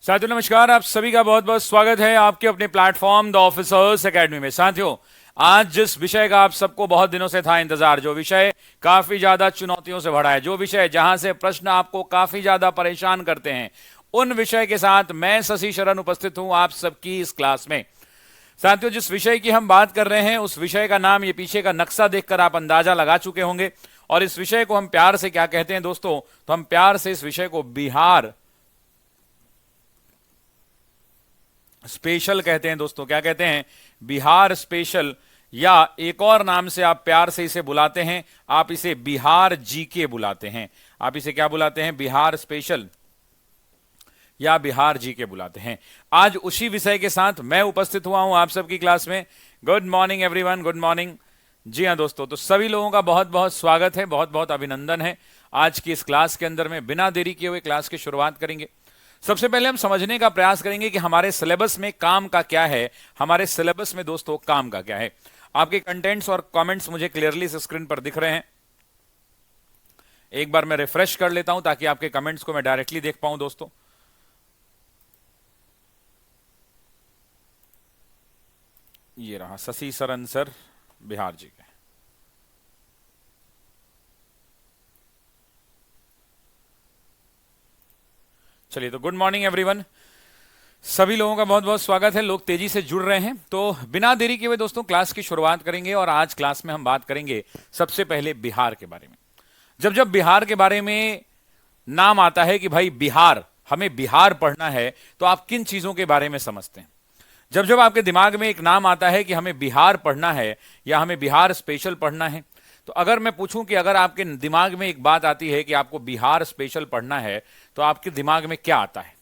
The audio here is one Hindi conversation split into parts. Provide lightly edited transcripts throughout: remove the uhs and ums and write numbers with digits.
साथियों नमस्कार, आप सभी का बहुत बहुत स्वागत है आपके अपने प्लेटफॉर्म द ऑफिसर्स एकेडमी में। साथियों, आज जिस विषय का आप सबको बहुत दिनों से था इंतजार, जो विषय काफी ज्यादा चुनौतियों से भरा है, जो विषय जहां से प्रश्न आपको काफी ज्यादा परेशान करते हैं, उन विषय के साथ मैं शशि शरण उपस्थित हूं आप सबकी इस क्लास में। साथियों, जिस विषय की हम बात कर रहे हैं उस विषय का नाम, ये पीछे का नक्शा देखकर आप अंदाजा लगा चुके होंगे। और इस विषय को हम प्यार से क्या कहते हैं दोस्तों? तो हम प्यार से इस विषय को बिहार स्पेशल कहते हैं दोस्तों। क्या कहते हैं? बिहार स्पेशल, या एक और नाम से आप प्यार से इसे बुलाते हैं, आप इसे बिहार जीके बुलाते हैं। आप इसे क्या बुलाते हैं? बिहार स्पेशल या बिहार जीके बुलाते हैं। आज उसी विषय के साथ मैं उपस्थित हुआ हूं आप सबकी क्लास में। Good morning everyone, good morning. जी हां दोस्तों, तो सभी लोगों का बहुत बहुत स्वागत है, बहुत बहुत अभिनंदन है आज की इस क्लास के अंदर में। बिना देरी किए हुए क्लास की शुरुआत करेंगे। सबसे पहले हम समझने का प्रयास करेंगे कि हमारे सिलेबस में काम का क्या है। हमारे सिलेबस में दोस्तों काम का क्या है। आपके कंटेंट्स और कमेंट्स मुझे क्लियरली स्क्रीन पर दिख रहे हैं। एक बार मैं रिफ्रेश कर लेता हूं ताकि आपके कमेंट्स को मैं डायरेक्टली देख पाऊं दोस्तों। ये रहा शशि शरण सर, बिहार जी के। चलिए, तो गुड मॉर्निंग एवरीवन, सभी लोगों का बहुत बहुत स्वागत है। लोग तेजी से जुड़ रहे हैं, तो बिना देरी किए हुए दोस्तों क्लास की शुरुआत करेंगे। और आज क्लास में हम बात करेंगे सबसे पहले बिहार के बारे में। जब जब बिहार के बारे में नाम आता है कि भाई बिहार, हमें बिहार पढ़ना है, तो आप किन चीजों के बारे में समझते हैं? जब जब आपके दिमाग में एक नाम आता है कि हमें बिहार पढ़ना है या हमें बिहार स्पेशल पढ़ना है, तो अगर मैं पूछूं कि अगर आपके दिमाग में एक बात आती है कि आपको बिहार स्पेशल पढ़ना है, तो आपके दिमाग में क्या आता है?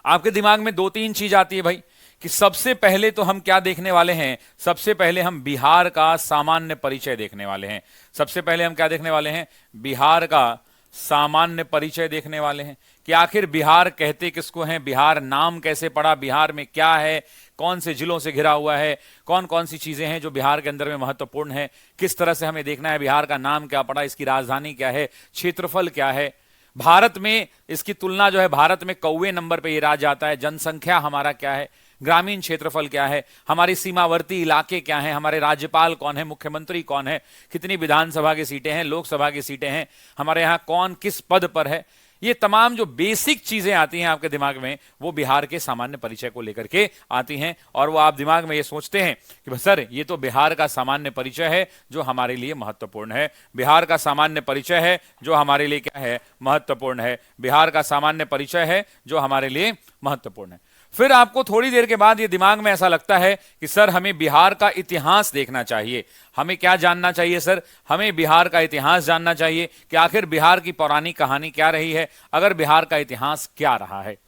आपके दिमाग में दो तीन चीज आती है भाई, कि सबसे पहले तो हम क्या देखने वाले हैं? सबसे पहले हम बिहार का सामान्य परिचय देखने वाले हैं। सबसे पहले हम क्या देखने वाले हैं? बिहार का सामान्य परिचय देखने वाले हैं कि आखिर बिहार कहते किसको हैं, बिहार नाम कैसे पड़ा, बिहार में क्या है, कौन से जिलों से घिरा हुआ है, कौन कौन सी चीजें हैं जो बिहार के अंदर में महत्वपूर्ण है, किस तरह से हमें देखना है बिहार का नाम क्या पड़ा, इसकी राजधानी क्या है, क्षेत्रफल क्या है, भारत में इसकी तुलना जो है, भारत में कौवे नंबर पे ये राज्य आता है, जनसंख्या हमारा क्या है, ग्रामीण क्षेत्रफल क्या है, हमारी सीमावर्ती इलाके क्या हैं, हमारे राज्यपाल कौन है, मुख्यमंत्री कौन है, कितनी विधानसभा की सीटें हैं, लोकसभा की सीटें हैं, हमारे यहाँ कौन किस पद पर है। ये तमाम जो बेसिक चीजें आती हैं आपके दिमाग में, वो बिहार के सामान्य परिचय को लेकर के आती हैं। और वो आप दिमाग में ये सोचते हैं कि सर ये तो बिहार का सामान्य परिचय है जो हमारे लिए महत्वपूर्ण है। बिहार का सामान्य परिचय है जो हमारे लिए क्या है? महत्वपूर्ण है। बिहार का सामान्य परिचय है जो हमारे लिए महत्वपूर्ण है। फिर आपको थोड़ी देर के बाद ये दिमाग में ऐसा लगता है कि सर हमें बिहार का इतिहास देखना चाहिए। हमें क्या जानना चाहिए सर? हमें बिहार का इतिहास जानना चाहिए कि आखिर बिहार की पौराणिक कहानी क्या रही है, अगर बिहार का इतिहास क्या रहा है।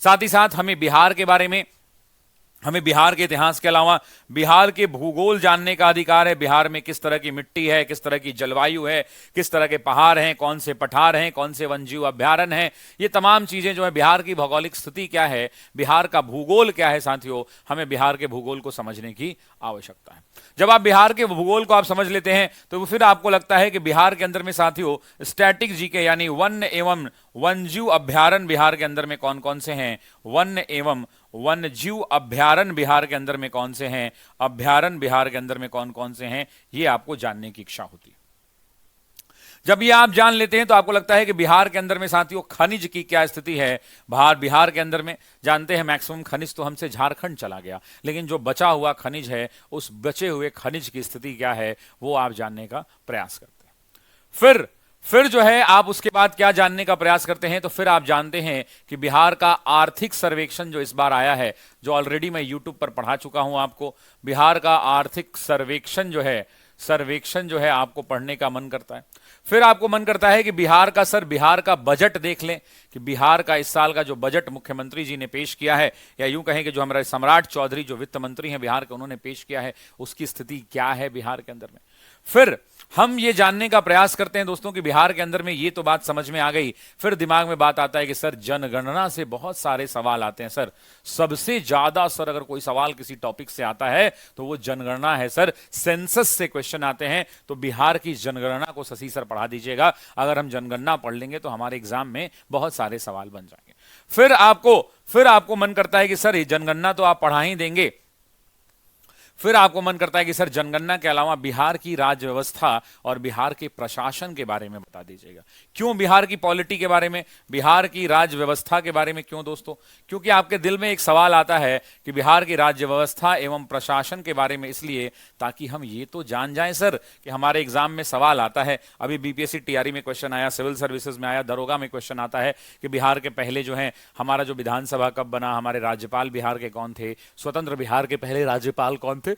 साथ ही साथ हमें बिहार के बारे में, हमें बिहार के इतिहास के अलावा बिहार के भूगोल जानने का अधिकार है। बिहार में किस तरह की मिट्टी है, किस तरह की जलवायु है, किस तरह के पहाड़ हैं, कौन से पठार हैं, कौन से वन्यजीव अभ्यारण्य हैं, ये तमाम चीजें जो है, बिहार की भौगोलिक स्थिति क्या है, बिहार का भूगोल क्या है, साथियों हमें बिहार के भूगोल को समझने की आवश्यकता है। जब आप बिहार के भूगोल को आप समझ लेते हैं तो फिर आपको लगता है कि बिहार के अंदर में साथियों स्टैटिक जीके यानी वन्य एवं वन्यजीव अभ्यारण्य बिहार के अंदर में कौन कौन से हैं, वन्य एवं वन्यजीव अभ्यारण्य बिहार के अंदर में कौन से हैं, अभ्यारण्य बिहार के अंदर में कौन कौन से हैं, ये आपको जानने की इच्छा होती है। जब ये आप जान लेते हैं तो आपको लगता है कि बिहार के अंदर में साथियों खनिज की क्या स्थिति है। बिहार के अंदर में जानते हैं मैक्सिमम खनिज तो हमसे झारखंड चला गया, लेकिन जो बचा हुआ खनिज है, उस बचे हुए खनिज की स्थिति क्या है, वो आप जानने का प्रयास करते हैं। फिर जो है आप उसके बाद क्या जानने का प्रयास करते हैं? तो फिर आप जानते हैं कि बिहार का आर्थिक सर्वेक्षण जो इस बार आया है, जो ऑलरेडी मैं यूट्यूब पर पढ़ा चुका हूं आपको, बिहार का आर्थिक सर्वेक्षण जो है आपको पढ़ने का मन करता है। फिर आपको मन करता है कि बिहार का बजट देख लें कि बिहार का इस साल का जो बजट मुख्यमंत्री जी ने पेश किया है, या यूं कहें कि जो हमारे सम्राट चौधरी जो वित्त मंत्री हैं बिहार के, उन्होंने पेश किया है, उसकी स्थिति क्या है बिहार के अंदर में। फिर हम ये जानने का प्रयास करते हैं दोस्तों कि बिहार के अंदर में ये तो बात समझ में आ गई, फिर दिमाग में बात आता है कि सर जनगणना से बहुत सारे सवाल आते हैं सर, सबसे ज्यादा सर अगर कोई सवाल किसी टॉपिक से आता है तो वो जनगणना है सर, सेंसस से क्वेश्चन आते हैं, तो बिहार की जनगणना को शशि सर पढ़ा दीजिएगा। अगर हम जनगणना पढ़ लेंगे तो हमारे एग्जाम में बहुत सारे सवाल बन जाएंगे। फिर आपको मन करता है कि सर ये जनगणना तो आप पढ़ा ही देंगे, फिर आपको मन करता है कि सर जनगणना के अलावा बिहार की राज्य व्यवस्था और बिहार के प्रशासन के बारे में बता दीजिएगा। क्यों बिहार की पॉलिटी के बारे में, बिहार की राज्य व्यवस्था के बारे में क्यों दोस्तों? क्योंकि आपके दिल में एक सवाल आता है कि बिहार की राज्य व्यवस्था एवं प्रशासन के बारे में, इसलिए ताकि हम ये तो जान जाएं सर कि हमारे एग्जाम में सवाल आता है, अभी बीपीएससी टीआरई में क्वेश्चन आया, सिविल सर्विसेज में आया, दरोगा में क्वेश्चन आता है कि बिहार के पहले जो है हमारा जो विधानसभा कब बना, हमारे राज्यपाल बिहार के कौन थे, स्वतंत्र बिहार के पहले राज्यपाल कौन थे।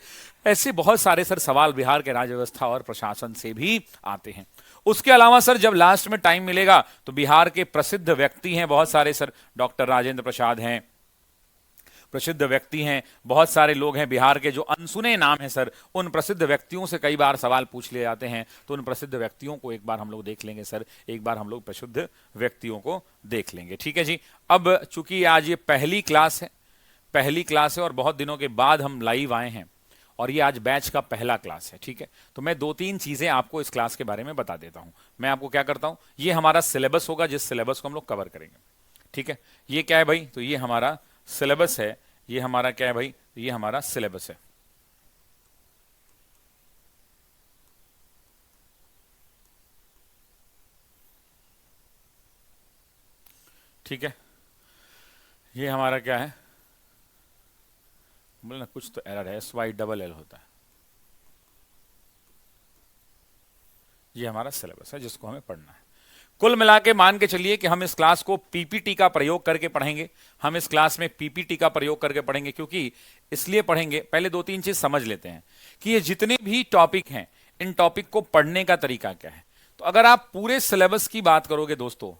ऐसे बहुत सारे सर सवाल बिहार के राज्य व्यवस्था और प्रशासन से भी आते हैं। उसके अलावा सर जब लास्ट में टाइम मिलेगा तो बिहार के प्रसिद्ध व्यक्ति हैं बहुत सारे सर, डॉक्टर राजेंद्र प्रसाद हैं, प्रसिद्ध व्यक्ति हैं, बहुत सारे लोग हैं बिहार के जो अनसुने नाम हैं सर, उन प्रसिद्ध व्यक्तियों से कई बार सवाल पूछ लिए जाते हैं, तो उन प्रसिद्ध व्यक्तियों को एक बार हम लोग देख लेंगे सर, एक बार हम लोग प्रसिद्ध व्यक्तियों को देख लेंगे। ठीक है जी। अब चूंकि आज ये पहली क्लास है और बहुत दिनों के बाद हम लाइव आए हैं और ये आज बैच का पहला क्लास है। ठीक है, तो मैं 2-3 चीजें आपको इस क्लास के बारे में बता देता हूं। मैं आपको क्या करता हूं, ये हमारा सिलेबस होगा जिस सिलेबस को हम लोग कवर करेंगे। ठीक है, ये क्या है भाई, तो ये हमारा सिलेबस है, ये हमारा क्या है भाई, तो ये हमारा सिलेबस है। ठीक है, ये हमारा क्या है, बोलना कुछ तो एरर है, SYLL होता है। ये हमारा सिलेबस है जिसको हमें पढ़ना है। कुल मिला के मान के चलिए कि हम इस क्लास को पीपीटी का प्रयोग करके पढ़ेंगे। हम इस क्लास में पीपीटी का प्रयोग करके पढ़ेंगे, क्योंकि इसलिए पढ़ेंगे, पहले 2-3 चीज समझ लेते हैं कि ये जितने भी टॉपिक हैं, इन टॉपिक को पढ़ने का तरीका क्या है। तो अगर आप पूरे सिलेबस की बात करोगे दोस्तों,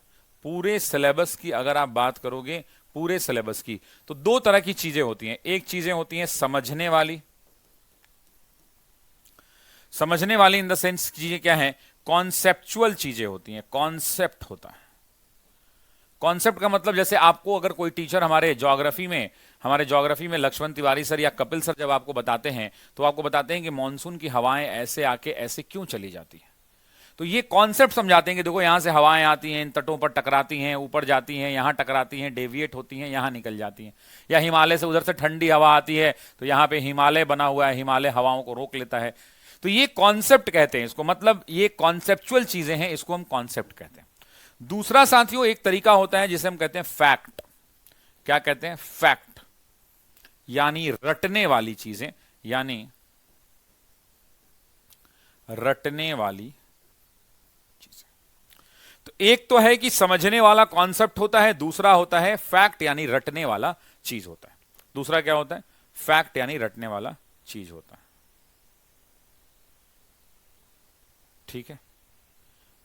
पूरे सिलेबस की अगर आप बात करोगे, पूरे सिलेबस की, तो 2 तरह की चीजें होती हैं। एक चीजें होती हैं समझने वाली इन द सेंस चीजें क्या है, कॉन्सेप्चुअल चीजें होती हैं, कॉन्सेप्ट होता है। कॉन्सेप्ट का मतलब जैसे आपको अगर कोई टीचर हमारे ज्योग्राफी में लक्ष्मण तिवारी सर या कपिल सर जब आपको बताते हैं, तो आपको बताते हैं कि मॉनसून की हवाएं ऐसे आके ऐसे क्यों चली जाती है, तो ये कॉन्सेप्ट समझाते हैं कि देखो यहां से हवाएं आती हैं, इन तटों पर टकराती हैं, ऊपर जाती हैं, यहां टकराती हैं, डेविएट होती हैं, यहां निकल जाती हैं, या हिमालय से उधर से ठंडी हवा आती है तो यहां पे हिमालय बना हुआ है, हिमालय हवाओं को रोक लेता है। तो ये कॉन्सेप्ट कहते हैं इसको, मतलब ये कॉन्सेप्चुअल चीजें हैं, इसको हम कॉन्सेप्ट कहते हैं। दूसरा साथियों एक तरीका होता है जिसे हम कहते हैं फैक्ट। क्या कहते हैं, फैक्ट, यानी रटने वाली चीजें, यानी रटने वाली चीजें। तो एक तो है कि समझने वाला कॉन्सेप्ट होता है, दूसरा होता है फैक्ट यानी रटने वाला चीज होता है। दूसरा क्या होता है, फैक्ट यानी रटने वाला चीज होता है। ठीक है,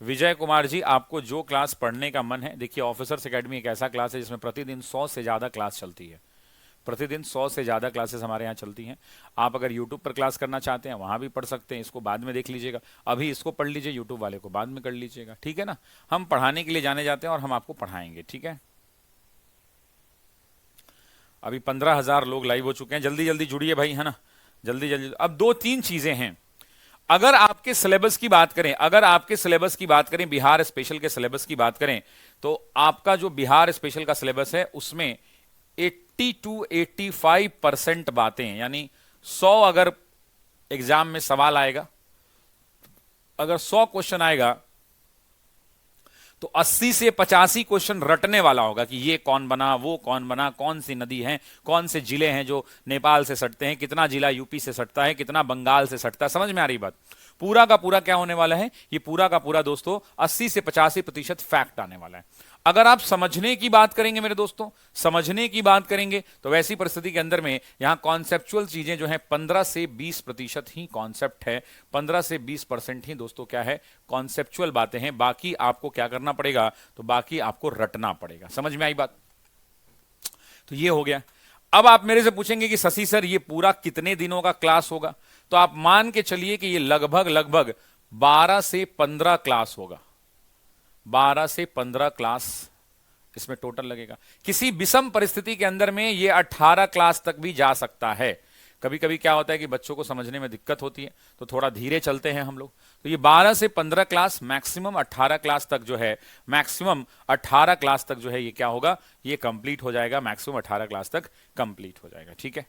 विजय कुमार जी, आपको जो क्लास पढ़ने का मन है, देखिए ऑफिसर्स एकेडमी एक ऐसा क्लास है जिसमें प्रतिदिन 100 से ज्यादा क्लास चलती है, प्रतिदिन 100 से ज्यादा क्लासेस हमारे यहाँ चलती हैं। आप अगर यूट्यूब पर क्लास करना चाहते हैं वहां भी पढ़ सकते हैं, इसको बाद में देख लीजिएगा, अभी इसको पढ़ लीजिए, यूट्यूब वाले को बाद में कर लीजिएगा। ठीक है ना, हम पढ़ाने के लिए जाने जाते हैं और हम आपको पढ़ाएंगे। ठीक है, अभी 15,000 लोग लाइव हो चुके हैं, जल्दी जल्दी जुड़िए भाई, है ना, जल्दी जल्दी। अब 2-3 चीजें हैं, अगर आपके सिलेबस की बात करें, बिहार स्पेशल के सिलेबस की बात करें, तो आपका जो बिहार स्पेशल का सिलेबस है उसमें 80 to 85% बातें, यानी 100 अगर एग्जाम में सवाल आएगा, अगर 100 क्वेश्चन आएगा तो 80 से 85 क्वेश्चन रटने वाला होगा कि ये कौन बना, वो कौन बना, कौन सी नदी है, कौन से जिले हैं जो नेपाल से सटते हैं, कितना जिला यूपी से सटता है, कितना बंगाल से सटता है। समझ में आ रही बात? पूरा का पूरा क्या होने वाला है, ये पूरा का पूरा दोस्तों 80 से 85% फैक्ट आने वाला है। अगर आप समझने की बात करेंगे मेरे दोस्तों, समझने की बात करेंगे, तो वैसी परिस्थिति के अंदर में यहां कॉन्सेप्चुअल चीजें जो है 15 से 20% ही कॉन्सेप्ट है, 15 से 20% ही दोस्तों क्या है, कॉन्सेप्चुअल बातें हैं। बाकी आपको क्या करना पड़ेगा, तो बाकी आपको रटना पड़ेगा। समझ में आई बात? तो ये हो गया। अब आप मेरे से पूछेंगे कि शशि सर ये पूरा कितने दिनों का क्लास होगा, तो आप मान के चलिए कि ये लगभग 12 से 15 क्लास होगा, 12 से 15 क्लास इसमें टोटल लगेगा। किसी विषम परिस्थिति के अंदर में ये 18 क्लास तक भी जा सकता है, कभी कभी क्या होता है कि बच्चों को समझने में दिक्कत होती है, तो थोड़ा धीरे चलते हैं हम लोग। तो ये 12 से 15 क्लास, मैक्सिमम 18 क्लास तक जो है, मैक्सिमम 18 क्लास तक जो है ये क्या होगा, ये कंप्लीट हो जाएगा, मैक्सिमम 18 क्लास तक कंप्लीट हो जाएगा। ठीक है,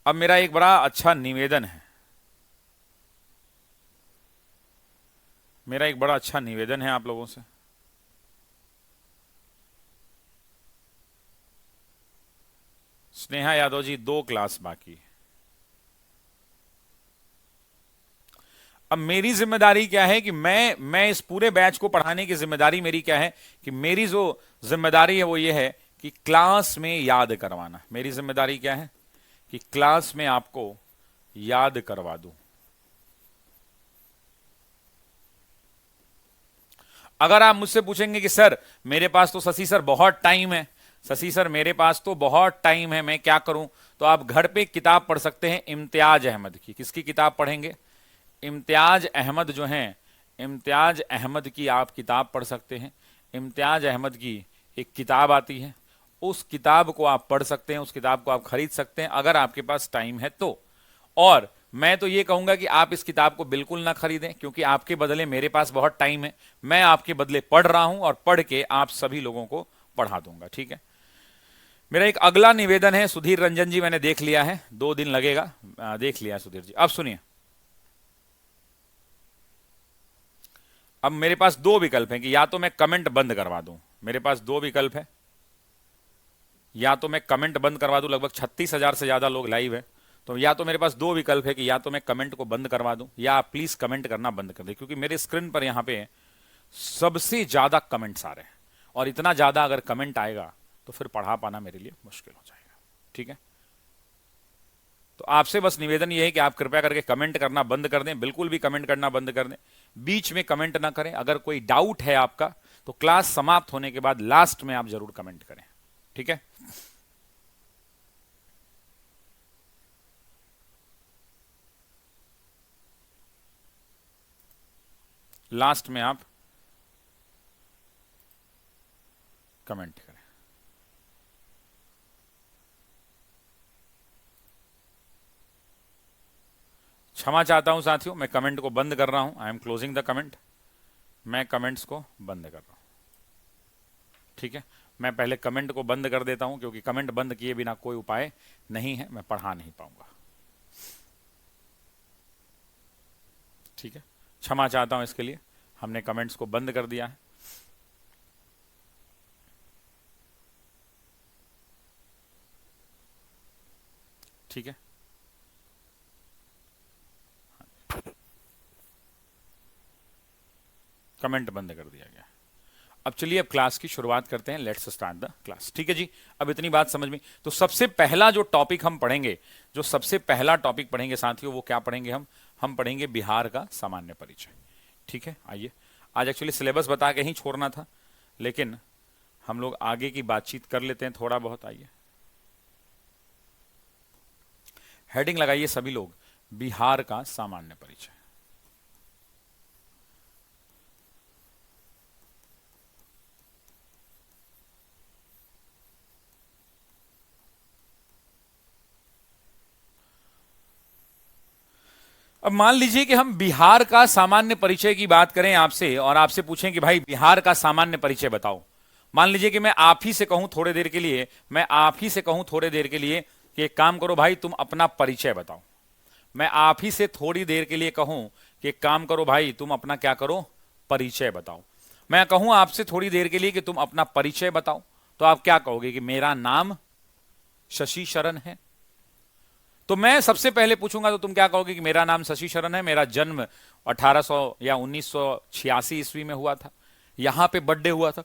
अब मेरा एक बड़ा अच्छा निवेदन है, मेरा एक बड़ा अच्छा निवेदन है आप लोगों से। स्नेहा यादव जी, 2 क्लास बाकी। अब मेरी जिम्मेदारी क्या है कि मैं इस पूरे बैच को पढ़ाने की जिम्मेदारी मेरी क्या है कि मेरी जो जिम्मेदारी है वो ये है कि क्लास में याद करवाना। मेरी जिम्मेदारी क्या है कि क्लास में आपको याद करवा दूं। अगर आप मुझसे पूछेंगे कि सर मेरे पास तो शशि सर बहुत टाइम है, शशि सर मेरे पास तो बहुत टाइम है, मैं क्या करूं, तो आप घर पे एक किताब पढ़ सकते हैं इम्तियाज अहमद की। किसकी किताब पढ़ेंगे? इम्तियाज अहमद जो हैं, इम्तियाज अहमद की आप किताब पढ़ सकते हैं। इम्तियाज अहमद की एक किताब आती है, उस किताब को आप पढ़ सकते हैं, उस किताब को आप खरीद सकते हैं अगर आपके पास टाइम है तो। और मैं तो ये कहूंगा कि आप इस किताब को बिल्कुल ना खरीदें, क्योंकि आपके बदले मेरे पास बहुत टाइम है, मैं आपके बदले पढ़ रहा हूं और पढ़ के आप सभी लोगों को पढ़ा दूंगा। ठीक है, मेरा एक अगला निवेदन है। सुधीर रंजन जी, मैंने देख लिया है, 2 दिन लगेगा, देख लिया है सुधीर जी। अब सुनिए, अब मेरे पास 2 विकल्प हैं कि या तो मैं कमेंट बंद करवा दूं। मेरे पास 2 विकल्प है, या तो मैं कमेंट बंद करवा दूं, लगभग 36,000 से ज्यादा लोग लाइव है, तो या तो मेरे पास 2 विकल्प है कि या तो मैं कमेंट को बंद करवा दूं या आप प्लीज कमेंट करना बंद कर दें, क्योंकि मेरे स्क्रीन पर यहां पे सबसे ज्यादा कमेंट्स आ रहे हैं और इतना ज्यादा अगर कमेंट आएगा तो फिर पढ़ा पाना मेरे लिए मुश्किल हो जाएगा। ठीक है, तो आपसे बस निवेदन यह है कि आप कृपया करके कमेंट करना बंद कर दें, बिल्कुल भी कमेंट करना बंद कर दें, बीच में कमेंट ना करें। अगर कोई डाउट है आपका तो क्लास समाप्त होने के बाद लास्ट में आप जरूर कमेंट करें। ठीक है, लास्ट में आप कमेंट करें। क्षमा चाहता हूं साथियों, मैं कमेंट को बंद कर रहा हूं, I am closing the comment. मैं कमेंट्स को बंद कर रहा हूं। ठीक है, मैं पहले कमेंट को बंद कर देता हूं, क्योंकि कमेंट बंद किए बिना कोई उपाय नहीं है, मैं पढ़ा नहीं पाऊंगा। ठीक है, क्षमा चाहता हूं इसके लिए, हमने कमेंट्स को बंद कर दिया है। ठीक है, कमेंट बंद कर दिया गया। अब चलिए अब क्लास की शुरुआत करते हैं, लेट्स स्टार्ट द क्लास। ठीक है जी, अब इतनी बात समझ में। तो सबसे पहला जो टॉपिक हम पढ़ेंगे, जो सबसे पहला टॉपिक पढ़ेंगे साथियों, वो क्या पढ़ेंगे? हम पढ़ेंगे बिहार का सामान्य परिचय। ठीक है, आइए, आज एक्चुअली सिलेबस बता के ही छोड़ना था, लेकिन हम लोग आगे की बातचीत कर लेते हैं थोड़ा बहुत। आइए, हेडिंग लगाइए सभी लोग, बिहार का सामान्य परिचय। अब मान लीजिए कि हम बिहार का सामान्य परिचय की बात करें आपसे, और आपसे पूछें कि भाई बिहार का सामान्य परिचय बताओ। मान लीजिए कि मैं आप ही से कहूं थोड़ी देर के लिए, मैं आप ही से कहूं थोड़ी देर के लिए कि एक काम करो भाई, तुम अपना परिचय बताओ। मैं आप ही से थोड़ी देर के लिए कहूं कि एक काम करो भाई, तुम अपना क्या करो, परिचय बताओ। मैं कहूं आपसे थोड़ी देर के लिए कि तुम अपना परिचय बताओ, तो आप क्या कहोगे कि मेरा नाम शशि शरण है। तो मैं सबसे पहले पूछूंगा तो तुम क्या कहोगे कि मेरा नाम शशि शरण है, मेरा जन्म 1800 या 1986 ईस्वी में हुआ था, यहां पे बर्थडे हुआ था।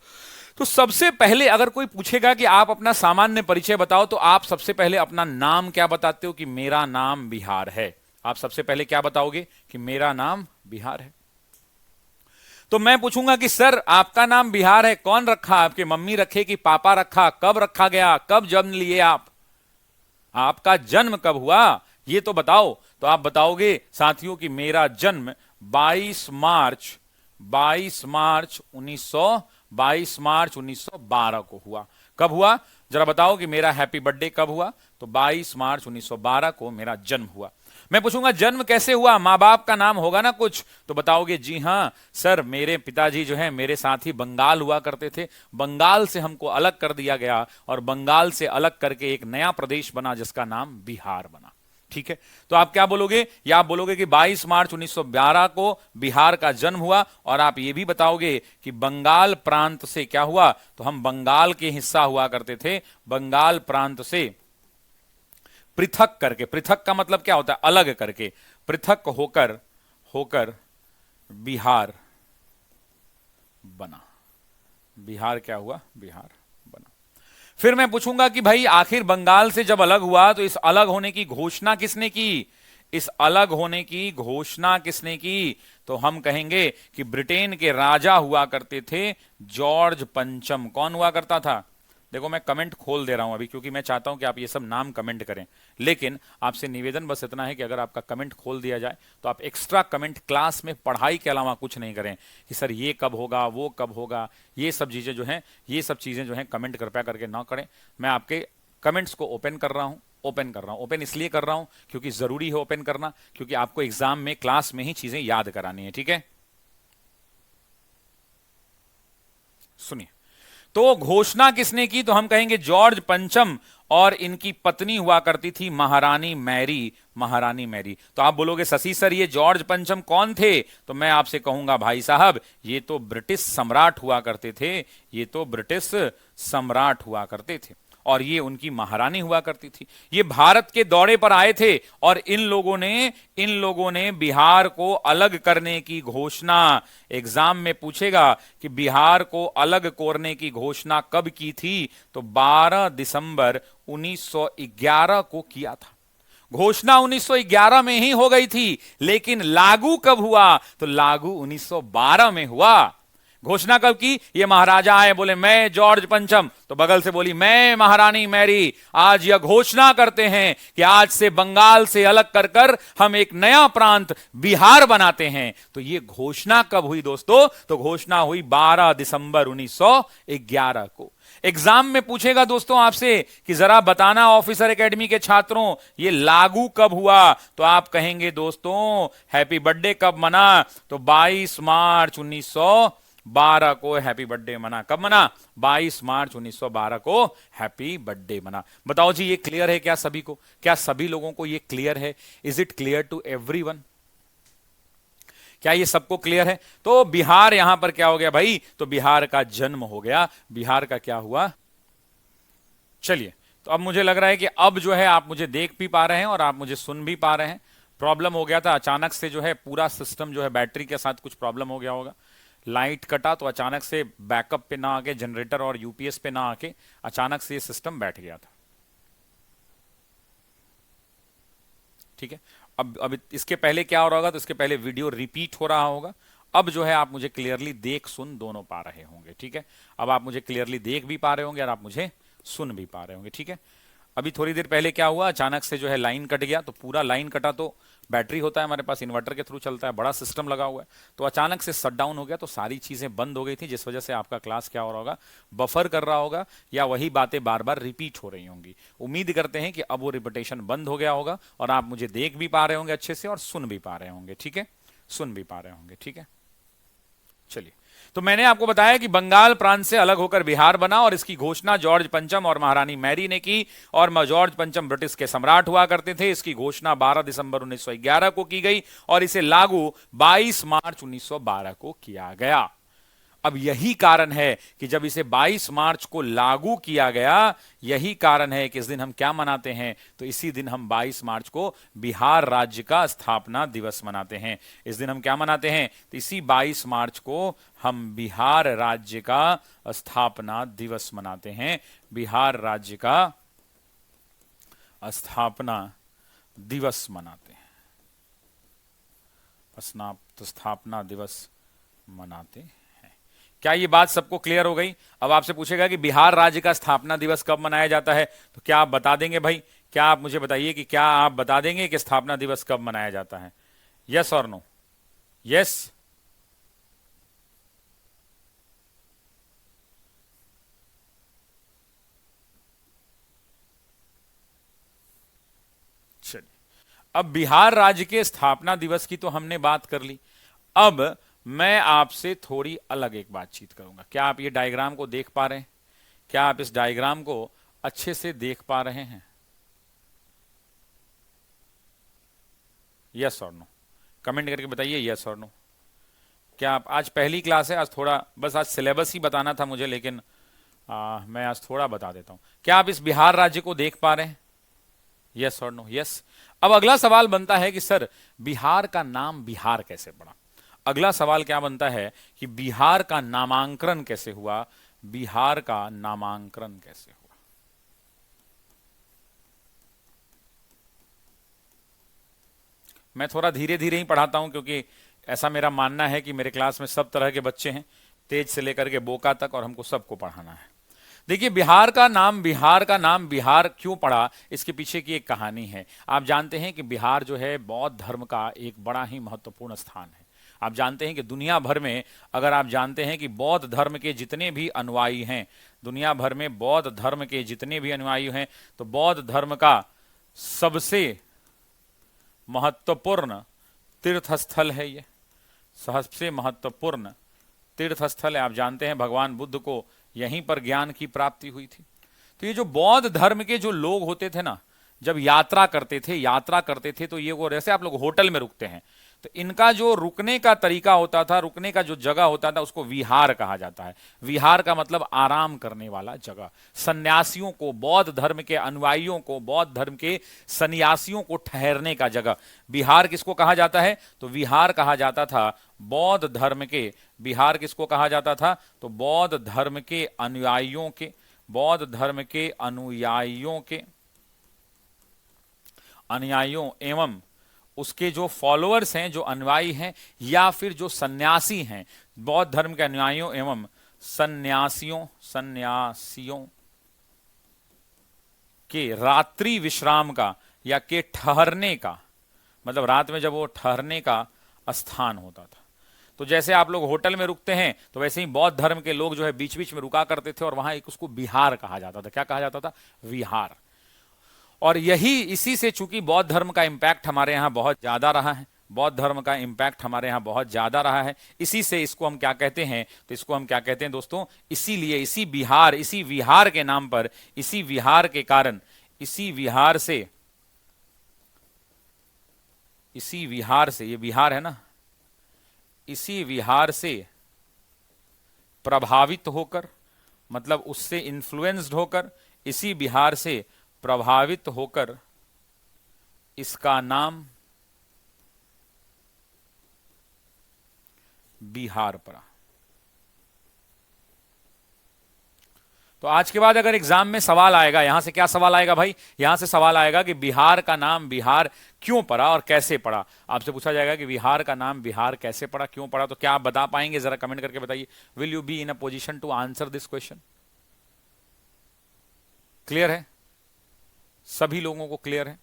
तो सबसे पहले अगर कोई पूछेगा कि आप अपना सामान्य परिचय बताओ, तो आप सबसे पहले अपना नाम क्या बताते हो कि मेरा नाम बिहार है। आप सबसे पहले क्या बताओगे कि मेरा नाम बिहार है। तो मैं पूछूंगा कि सर आपका नाम बिहार है, कौन रखा, आपके मम्मी रखे कि पापा रखा, कब रखा गया, कब जन्म लिए आप, आपका जन्म कब हुआ, ये तो बताओ। तो आप बताओगे साथियों कि मेरा जन्म 22 मार्च 1912 को हुआ। कब हुआ? जरा बताओ कि मेरा हैप्पी बर्थडे कब हुआ? तो 22 मार्च 1912 को मेरा जन्म हुआ। मैं पूछूंगा जन्म कैसे हुआ, माँ बाप का नाम होगा ना कुछ, तो बताओगे जी हाँ सर, मेरे पिताजी जो है मेरे साथ ही बंगाल हुआ करते थे, बंगाल से हमको अलग कर दिया गया और बंगाल से अलग करके एक नया प्रदेश बना जिसका नाम बिहार बना। ठीक है, तो आप क्या बोलोगे? या आप बोलोगे कि 22 मार्च 1912 को बिहार का जन्म हुआ, और आप ये भी बताओगे कि बंगाल प्रांत से क्या हुआ, तो हम बंगाल के हिस्सा हुआ करते थे, बंगाल प्रांत से पृथक करके, पृथक का मतलब क्या होता है? अलग करके, पृथक होकर होकर बिहार बना। बिहार क्या हुआ? बिहार बना। फिर मैं पूछूंगा कि भाई आखिर बंगाल से जब अलग हुआ तो इस अलग होने की घोषणा किसने की? इस अलग होने की घोषणा किसने की? तो हम कहेंगे कि ब्रिटेन के राजा हुआ करते थे जॉर्ज पंचम। कौन हुआ करता था? देखो मैं कमेंट खोल दे रहा हूं अभी, क्योंकि मैं चाहता हूं कि आप ये सब नाम कमेंट करें, लेकिन आपसे निवेदन बस इतना है कि अगर आपका कमेंट खोल दिया जाए तो आप एक्स्ट्रा कमेंट क्लास में पढ़ाई के अलावा कुछ नहीं करें कि सर ये कब होगा, वो कब होगा, ये सब चीजें जो हैं, ये सब चीजें जो हैं कमेंट कृपया करके ना करें। मैं आपके कमेंट्स को ओपन कर रहा हूं, ओपन इसलिए कर रहा हूं क्योंकि जरूरी है ओपन करना, क्योंकि आपको एग्जाम में क्लास में ही चीजें याद करानी है। ठीक है, सुनिए, तो घोषणा किसने की? तो हम कहेंगे जॉर्ज पंचम, और इनकी पत्नी हुआ करती थी महारानी मैरी। महारानी मैरी। तो आप बोलोगे शशि सर ये जॉर्ज पंचम कौन थे? तो मैं आपसे कहूंगा भाई साहब ये तो ब्रिटिश सम्राट हुआ करते थे, ये तो ब्रिटिश सम्राट हुआ करते थे, और ये उनकी महारानी हुआ करती थी। ये भारत के दौरे पर आए थे और इन लोगों ने बिहार को अलग करने की घोषणा, एग्जाम में पूछेगा कि बिहार को अलग करने की घोषणा कब की थी? तो 12 दिसंबर 1911 को किया था। घोषणा 1911 में ही हो गई थी, लेकिन लागू कब हुआ? तो लागू 1912 में हुआ। घोषणा कब की? ये महाराजा आए, बोले मैं जॉर्ज पंचम, तो बगल से बोली मैं महारानी मैरी, आज यह घोषणा करते हैं कि आज से बंगाल से अलग कर कर हम एक नया प्रांत बिहार बनाते हैं। तो ये घोषणा कब हुई दोस्तों? तो घोषणा हुई 12 दिसंबर 1911 को। एग्जाम में पूछेगा दोस्तों आपसे कि जरा बताना ऑफिसर एकेडमी के छात्रों ये लागू कब हुआ? तो आप कहेंगे दोस्तों हैप्पी बर्थडे कब मना? तो 22 मार्च 1912 को हैप्पी बर्थडे मना। कब मना? 22 मार्च 1912 को हैप्पी बर्थडे मना। बताओ जी ये क्लियर है क्या सभी को? क्या सभी लोगों को ये क्लियर है? Is it clear to everyone? क्या ये सबको क्लियर है? तो बिहार यहां पर क्या हो गया भाई? तो बिहार का जन्म हो गया। बिहार का क्या हुआ? चलिए, तो अब मुझे लग रहा है कि अब जो है आप मुझे देख भी पा रहे हैं और आप मुझे सुन भी पा रहे हैं। प्रॉब्लम हो गया था अचानक से, जो है पूरा सिस्टम जो है बैटरी के साथ कुछ प्रॉब्लम हो गया होगा, लाइट कटा तो अचानक से बैकअप पे ना आके, जनरेटर और यूपीएस पे ना आके अचानक से ये सिस्टम बैठ गया था। ठीक है, अब इसके पहले क्या हो रहा होगा? तो इसके पहले वीडियो रिपीट हो रहा होगा। अब जो है आप मुझे क्लियरली देख सुन दोनों पा रहे होंगे। ठीक है, अब आप मुझे क्लियरली देख भी पा रहे होंगे और आप मुझे सुन भी पा रहे होंगे। ठीक है, अभी थोड़ी देर पहले क्या हुआ? अचानक से जो है लाइन कट गया, तो पूरा लाइन कटा तो बैटरी होता है हमारे पास, इन्वर्टर के थ्रू चलता है, बड़ा सिस्टम लगा हुआ है, तो अचानक से शट डाउन हो गया, तो सारी चीजें बंद हो गई थी, जिस वजह से आपका क्लास क्या हो रहा होगा? बफर कर रहा होगा, या वही बातें बार बार रिपीट हो रही होंगी। उम्मीद करते हैं कि अब वो रिपीटेशन बंद हो गया होगा और आप मुझे देख भी पा रहे होंगे अच्छे से और सुन भी पा रहे होंगे। ठीक है, सुन भी पा रहे होंगे। ठीक है, चलिए, तो मैंने आपको बताया कि बंगाल प्रांत से अलग होकर बिहार बना और इसकी घोषणा जॉर्ज पंचम और महारानी मैरी ने की, और जॉर्ज पंचम ब्रिटिश के सम्राट हुआ करते थे। इसकी घोषणा 12 दिसंबर 1911 को की गई और इसे लागू 22 मार्च 1912 को किया गया। अब यही कारण है कि जब इसे 22 मार्च को लागू किया गया, यही कारण है कि इस दिन हम क्या मनाते हैं? तो इसी दिन हम 22 मार्च को बिहार राज्य का स्थापना दिवस मनाते हैं। इस दिन हम क्या मनाते हैं? तो इसी 22 मार्च को हम बिहार राज्य का स्थापना दिवस मनाते हैं। बिहार राज्य का स्थापना दिवस मनाते हैं, स्थापना दिवस मनाते हैं। क्या ये बात सबको क्लियर हो गई? अब आपसे पूछेगा कि बिहार राज्य का स्थापना दिवस कब मनाया जाता है, तो क्या आप बता देंगे भाई? क्या आप मुझे बताइए कि क्या आप बता देंगे कि स्थापना दिवस कब मनाया जाता है? यस और नो? यस, अब बिहार राज्य के स्थापना दिवस की तो हमने बात कर ली। अब मैं आपसे थोड़ी अलग एक बातचीत करूंगा। क्या आप ये डायग्राम को देख पा रहे हैं? क्या आप इस डायग्राम को अच्छे से देख पा रहे हैं? यस और नो, कमेंट करके बताइए यस और नो। क्या आप, आज पहली क्लास है, आज थोड़ा बस आज सिलेबस ही बताना था मुझे, लेकिन मैं आज थोड़ा बता देता हूं। क्या आप इस बिहार राज्य को देख पा रहे हैं? यस और नो? यस। अब अगला सवाल बनता है कि सर बिहार का नाम बिहार कैसे पड़ा? अगला सवाल क्या बनता है कि बिहार का नामांकन कैसे हुआ? बिहार का नामांकन कैसे हुआ? मैं थोड़ा धीरे धीरे ही पढ़ाता हूं, क्योंकि ऐसा मेरा मानना है कि मेरे क्लास में सब तरह के बच्चे हैं, तेज से लेकर के बोका तक, और हमको सबको पढ़ाना है। देखिए, बिहार का नाम बिहार क्यों पड़ा, इसके पीछे की एक कहानी है। आप जानते हैं कि बिहार जो है बौद्ध धर्म का एक बड़ा ही महत्वपूर्ण स्थान है। आप जानते हैं कि दुनिया भर में, अगर आप जानते हैं कि बौद्ध धर्म के जितने भी अनुयायी हैं, दुनिया भर में बौद्ध धर्म के जितने भी अनुयायी हैं, तो बौद्ध धर्म का सबसे महत्वपूर्ण तीर्थ स्थल है ये, सबसे महत्वपूर्ण तीर्थ स्थल है। आप जानते हैं भगवान बुद्ध को यहीं पर ज्ञान की प्राप्ति हुई थी। तो ये जो बौद्ध धर्म के जो लोग होते थे ना, जब यात्रा करते थे तो ये वो, जैसे आप लोग होटल में रुकते हैं, तो इनका जो रुकने का तरीका होता था, रुकने का जो जगह होता था, उसको विहार कहा जाता है। विहार का मतलब आराम करने वाला जगह। सन्यासियों को, बौद्ध धर्म के अनुयायियों को, बौद्ध धर्म के सन्यासियों को ठहरने का जगह बिहार किसको कहा जाता है? तो विहार कहा जाता था बौद्ध धर्म के, बिहार किसको कहा जाता था? तो बौद्ध धर्म के अनुयायियों के, बौद्ध धर्म के अनुयायियों एवं उसके जो फॉलोअर्स हैं, जो अनुयायी हैं, या फिर जो सन्यासी हैं, बौद्ध धर्म के अनुयायियों एवं सन्यासियों के रात्रि विश्राम का या के ठहरने का, मतलब रात में जब वो ठहरने का स्थान होता था। तो जैसे आप लोग होटल में रुकते हैं, तो वैसे ही बौद्ध धर्म के लोग जो है बीच बीच में रुका करते थे, और वहां एक उसको विहार कहा जाता था। क्या कहा जाता था? विहार। और यही, इसी से चूंकि बौद्ध धर्म का इंपैक्ट हमारे यहाँ बहुत ज्यादा रहा है, बौद्ध धर्म का इंपैक्ट हमारे यहाँ बहुत ज्यादा रहा है, इसी से इसको हम क्या कहते हैं? तो इसको हम क्या कहते हैं दोस्तों? इसीलिए इसी विहार के नाम पर, इसी विहार के कारण, इसी विहार से, ये विहार है ना, इसी विहार से प्रभावित होकर, मतलब उससे इन्फ्लुएंस्ड होकर, इसी विहार से प्रभावित होकर इसका नाम बिहार पड़ा। तो आज के बाद अगर एग्जाम में सवाल आएगा, यहां से क्या सवाल आएगा भाई? यहां से सवाल आएगा कि बिहार का नाम बिहार क्यों पड़ा और कैसे पड़ा। आपसे पूछा जाएगा कि बिहार का नाम बिहार कैसे पड़ा, क्यों पड़ा, तो क्या आप बता पाएंगे? जरा कमेंट करके बताइए। Will you be in a position to answer this question? Clear है? सभी लोगों को क्लियर है?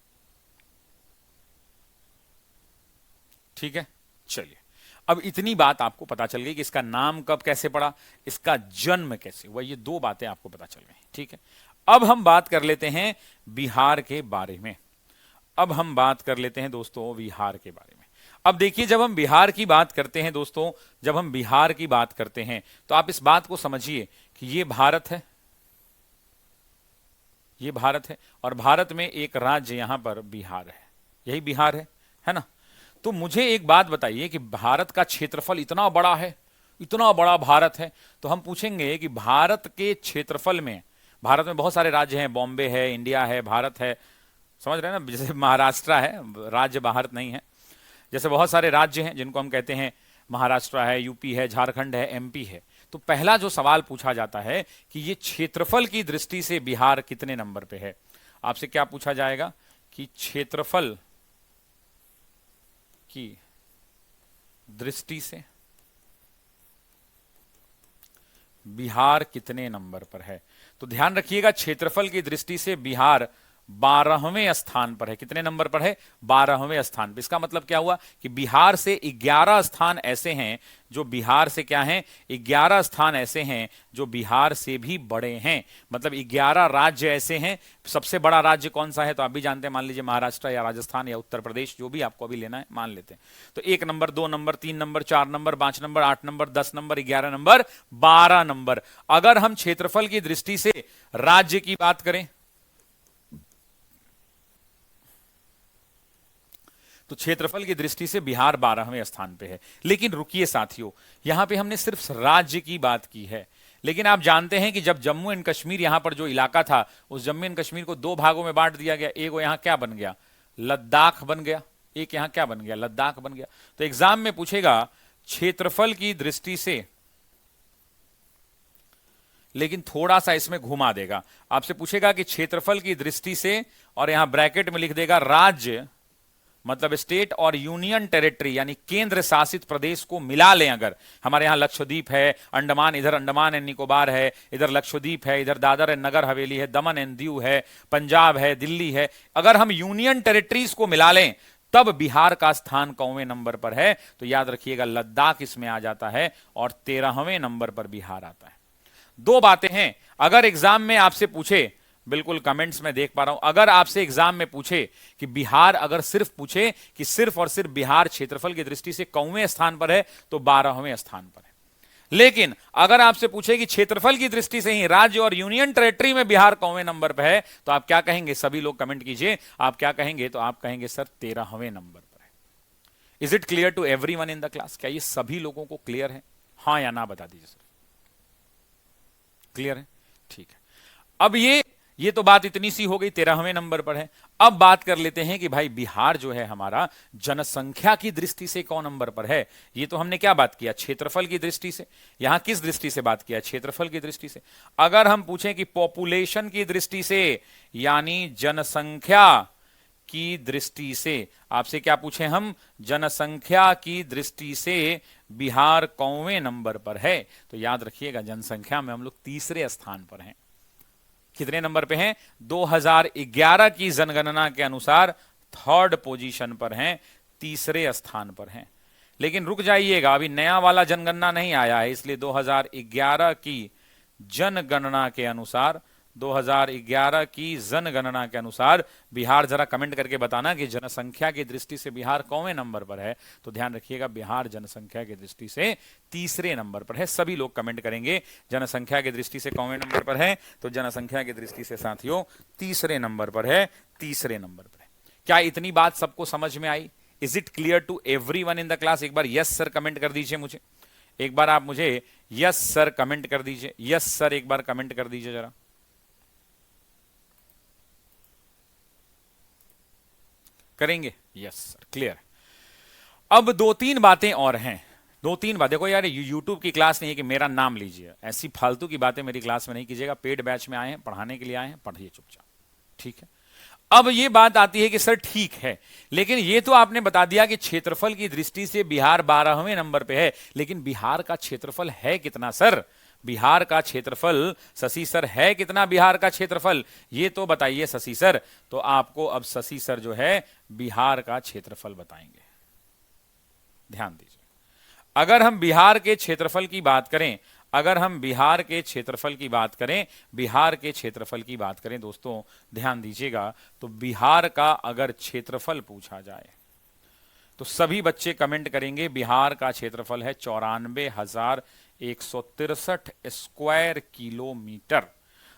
ठीक है, चलिए। अब इतनी बात आपको पता चल गई कि इसका नाम कब कैसे पड़ा, इसका जन्म कैसे हुआ, ये दो बातें आपको पता चल गई। ठीक है, अब हम बात कर लेते हैं बिहार के बारे में। अब हम बात कर लेते हैं दोस्तों बिहार के बारे में। अब देखिए, जब हम बिहार की बात करते हैं दोस्तों, जब हम बिहार की बात करते हैं, तो आप इस बात को समझिए कि ये भारत है, ये भारत है, और भारत में एक राज्य यहां पर बिहार है, यही बिहार है ना? तो मुझे एक बात बताइए कि भारत का क्षेत्रफल इतना बड़ा है, इतना बड़ा भारत है, तो हम पूछेंगे कि भारत के क्षेत्रफल में, भारत में बहुत सारे राज्य हैं, बॉम्बे है, इंडिया है, भारत है, समझ रहे हैं ना? जैसे महाराष्ट्र है, राज्य भारत नहीं है, जैसे बहुत सारे राज्य हैं जिनको हम कहते हैं महाराष्ट्र है, यूपी है, झारखंड है, एमपी है। तो पहला जो सवाल पूछा जाता है कि ये क्षेत्रफल की दृष्टि से बिहार कितने नंबर पे है? आपसे क्या पूछा जाएगा कि क्षेत्रफल की दृष्टि से बिहार कितने नंबर पर है? तो ध्यान रखिएगा, क्षेत्रफल की दृष्टि से बिहार 12वें स्थान पर है। कितने नंबर पर है? 12वें स्थान पर। इसका मतलब क्या हुआ कि बिहार से 11 स्थान ऐसे हैं जो बिहार से क्या हैं, 11 स्थान ऐसे हैं जो बिहार से भी बड़े हैं। मतलब 11 राज्य ऐसे हैं। सबसे बड़ा राज्य कौन सा है तो आप भी जानते हैं, मान लीजिए महाराष्ट्र या राजस्थान या उत्तर प्रदेश, जो भी आपको अभी लेना है मान लेते हैं। तो 1 number, 2 number, 3 number, 4 number, 5 number, 8 number, 10 number, 11 number, 12 number. अगर हम क्षेत्रफल की दृष्टि से राज्य की बात करें तो क्षेत्रफल की दृष्टि से बिहार 12वें स्थान पे है। लेकिन रुकिए साथियों, यहां पे हमने सिर्फ राज्य की बात की है। लेकिन आप जानते हैं कि जब जम्मू एंड कश्मीर यहां पर जो इलाका था, उस जम्मू एंड कश्मीर को 2 भागों में बांट दिया गया। एक यहां क्या बन गया? लद्दाख बन गया। एक यहां क्या बन गया? लद्दाख बन गया। तो एग्जाम में पूछेगा क्षेत्रफल की दृष्टि से, लेकिन थोड़ा सा इसमें घुमा देगा। आपसे पूछेगा कि क्षेत्रफल की दृष्टि से, और यहां ब्रैकेट में लिख देगा राज्य, मतलब स्टेट और यूनियन टेरिटरी यानी केंद्र शासित प्रदेश को मिला लें। अगर हमारे यहां लक्षद्वीप है, अंडमान, इधर अंडमान एंड निकोबार है, इधर लक्षद्वीप है, इधर दादर एंड नगर हवेली है, दमन एंड दीव है, पंजाब है, दिल्ली है, अगर हम यूनियन टेरिटरीज को मिला लें तब बिहार का स्थान कौवें नंबर पर है? तो याद रखिएगा लद्दाख इसमें आ जाता है और 13वें नंबर पर बिहार आता है। 2 बातें हैं। अगर एग्जाम में आपसे पूछे, बिल्कुल कमेंट्स में देख पा रहा हूं, अगर आपसे एग्जाम में पूछे कि बिहार, अगर सिर्फ पूछे कि सिर्फ और सिर्फ बिहार क्षेत्रफल की दृष्टि से कौवें स्थान पर है तो 12वें स्थान पर है। लेकिन अगर आपसे पूछे कि क्षेत्रफल की दृष्टि से ही राज्य और यूनियन टेरिटरी में बिहार कौवें नंबर पर है तो आप क्या कहेंगे? सभी लोग कमेंट कीजिए, आप क्या कहेंगे? तो आप कहेंगे सर 13वें नंबर पर है। Is it clear to everyone in the class? क्या ये सभी लोगों को क्लियर है? हाँ या ना बता दीजिए सर। क्लियर है? ठीक है। अब ये तो बात इतनी सी हो गई, 13वें नंबर पर है। अब बात कर लेते हैं कि भाई बिहार जो है हमारा जनसंख्या की दृष्टि से कौन नंबर पर है। ये तो हमने क्या बात किया? क्षेत्रफल की दृष्टि से। यहां किस दृष्टि से बात किया? क्षेत्रफल की दृष्टि से। अगर हम पूछें कि पॉपुलेशन की दृष्टि से यानी जनसंख्या की दृष्टि से, आपसे क्या पूछें हम? जनसंख्या की दृष्टि से बिहार कौवें नंबर पर है? तो याद रखिएगा जनसंख्या में हम लोग 3रे स्थान पर हैं। कितने नंबर पे हैं? 2011 की जनगणना के अनुसार 3rd पोजीशन पर हैं, 3रे स्थान पर हैं। लेकिन रुक जाइएगा, अभी नया वाला जनगणना नहीं आया है, इसलिए 2011 की जनगणना के अनुसार, 2011 की जनगणना के अनुसार बिहार, जरा कमेंट करके बताना कि जनसंख्या की दृष्टि से बिहार कौवें नंबर पर है। तो ध्यान रखिएगा बिहार जनसंख्या की दृष्टि से 3रे नंबर पर है। सभी लोग कमेंट करेंगे जनसंख्या की दृष्टि से कौवें नंबर पर है। तो जनसंख्या की दृष्टि से साथियों 3रे नंबर पर है, 3रे नंबर पर है। क्या इतनी बात सबको समझ में आई? Is it clear to everyone in the class? एक बार यस सर कमेंट कर दीजिए मुझे। एक बार आप मुझे यस सर कमेंट कर दीजिए। यस सर एक बार कमेंट कर दीजिए जरा। करेंगे? Yes sir, clear. अब 2-3 बातें और हैं। 2-3 बातें। देखो यार, यूट्यूब की क्लास नहीं है कि मेरा नाम लीजिए, ऐसी फालतू की बातें मेरी क्लास में नहीं कीजिएगा। पेड बैच में आए हैं, पढ़ाने के लिए आए हैं, पढ़िए चुपचाप, ठीक है। अब ये बात आती है कि सर ठीक है, लेकिन ये तो आपने बता दिया कि क्षेत्रफल की दृष्टि से बिहार 12वें नंबर पे है, लेकिन बिहार का क्षेत्रफल है कितना सर? बिहार का क्षेत्रफल शशि सर है कितना? बिहार का क्षेत्रफल ये तो बताइए शशि सर। तो आपको अब शशि सर जो है बिहार का क्षेत्रफल बताएंगे। ध्यान दीजिए, अगर हम बिहार के क्षेत्रफल की बात करें, अगर हम बिहार के क्षेत्रफल की बात करें, बिहार के क्षेत्रफल की बात करें दोस्तों, ध्यान दीजिएगा, तो बिहार का अगर क्षेत्रफल पूछा जाए तो सभी बच्चे कमेंट करेंगे बिहार का क्षेत्रफल है 94,163 स्क्वायर किलोमीटर।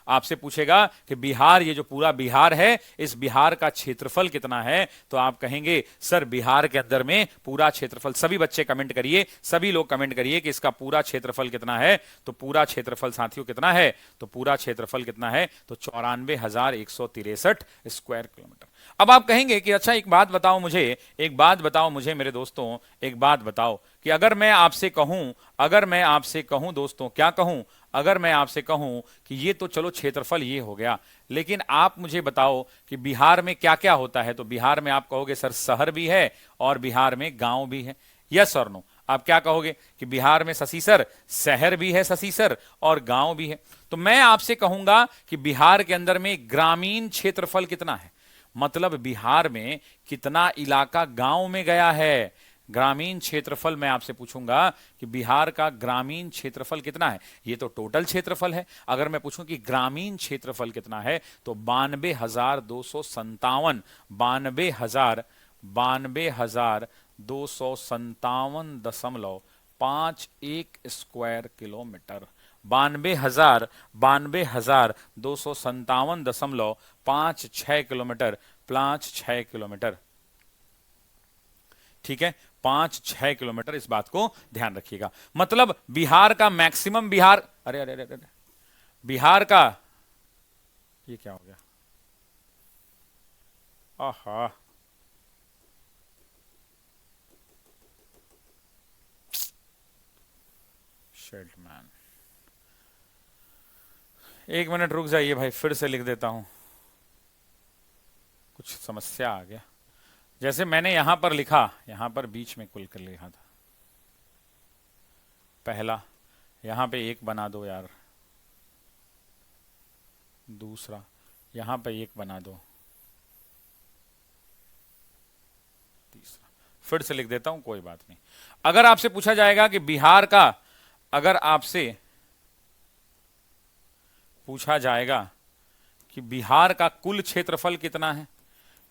आपसे पूछेगा कि बिहार, ये जो पूरा बिहार है, इस बिहार का क्षेत्रफल कितना है? तो आप कहेंगे सर बिहार के अंदर में पूरा क्षेत्रफल, सभी बच्चे कमेंट करिए, सभी लोग कमेंट करिए कि इसका पूरा क्षेत्रफल कितना है। तो पूरा क्षेत्रफल साथियों कितना है? तो पूरा क्षेत्रफल कितना है? तो 94,163 स्क्वायर किलोमीटर। अब आप कहेंगे कि अच्छा एक बात बताओ मुझे, एक बात बताओ मुझे मेरे दोस्तों, एक बात बताओ कि अगर मैं आपसे कहूं, अगर मैं आपसे कहूं दोस्तों, क्या कहूं? अगर मैं आपसे कहूं कि ये तो चलो क्षेत्रफल ये हो गया, लेकिन आप मुझे बताओ कि बिहार में क्या क्या होता है। तो बिहार में आप कहोगे सर शहर भी है और बिहार में गांव भी है। यस और नो? आप क्या कहोगे कि बिहार में शशि सर शहर भी है शशि सर और गांव भी है। तो मैं आपसे कहूंगा कि बिहार के अंदर में ग्रामीण क्षेत्रफल कितना है, मतलब बिहार में कितना इलाका गांव में गया है। ग्रामीण क्षेत्रफल मैं आपसे पूछूंगा कि बिहार का ग्रामीण क्षेत्रफल कितना है। ये तो टोटल क्षेत्रफल है, अगर मैं पूछूं कि ग्रामीण क्षेत्रफल कितना है तो 92,257 92,257.51 स्क्वायर किलोमीटर। 92,257.56 किलोमीटर, 56 किलोमीटर, ठीक है, 5-6 किलोमीटर। इस बात को ध्यान रखिएगा। मतलब बिहार का मैक्सिमम, बिहार, अरे अरे अरे अरे, बिहार का, ये क्या हो गया, आहा, शिट मैन, एक मिनट रुक जाइए भाई, फिर से लिख देता हूं, कुछ समस्या आ गया। जैसे मैंने यहां पर लिखा, यहां पर बीच में कुल कर लिखा था, पहला यहां पे 1 बना दो यार, दूसरा यहां पे 1 बना दो, तीसरा, फिर से लिख देता हूं, कोई बात नहीं। अगर आपसे पूछा जाएगा कि बिहार का, अगर आपसे पूछा जाएगा कि बिहार का कुल क्षेत्रफल कितना है,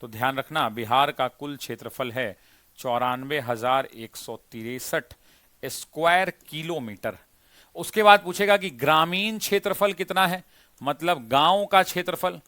तो ध्यान रखना बिहार का कुल क्षेत्रफल है 94,163 स्क्वायर किलोमीटर। उसके बाद पूछेगा कि ग्रामीण क्षेत्रफल कितना है, मतलब गांव का क्षेत्रफल,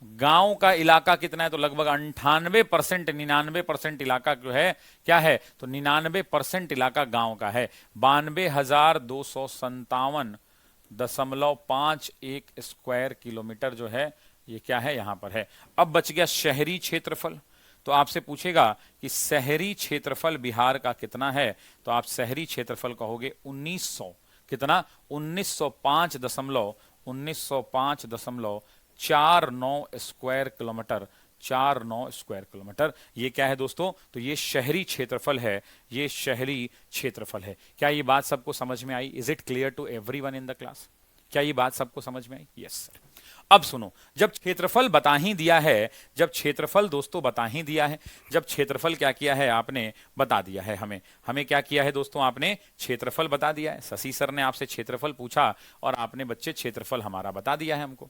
गांव का इलाका कितना है, तो लगभग 98%, 99% इलाका जो है क्या है, तो 99% इलाका गांव का है। 92,257.51 स्क्वायर किलोमीटर जो है ये क्या है, यहां पर है। अब बच गया शहरी क्षेत्रफल। तो आपसे पूछेगा कि शहरी क्षेत्रफल बिहार का कितना है, तो आप शहरी क्षेत्रफल कहोगे 1900, कितना, 1905.49 स्क्वायर किलोमीटर, 49 स्क्वायर किलोमीटर। ये क्या है दोस्तों, तो ये शहरी क्षेत्रफल है, ये शहरी क्षेत्रफल है। क्या ये बात सबको समझ में आई? Is it clear to everyone in the class? क्या ये बात सबको समझ में आई? Yes sir. अब सुनो, जब क्षेत्रफल बता ही दिया है, जब क्षेत्रफल दोस्तों बता ही दिया है, जब क्षेत्रफल क्या किया है आपने, बता दिया है हमें, हमें क्या किया है दोस्तों, आपने क्षेत्रफल बता दिया है। शशि सर ने आपसे क्षेत्रफल पूछा और आपने बच्चे क्षेत्रफल हमारा बता दिया है हमको।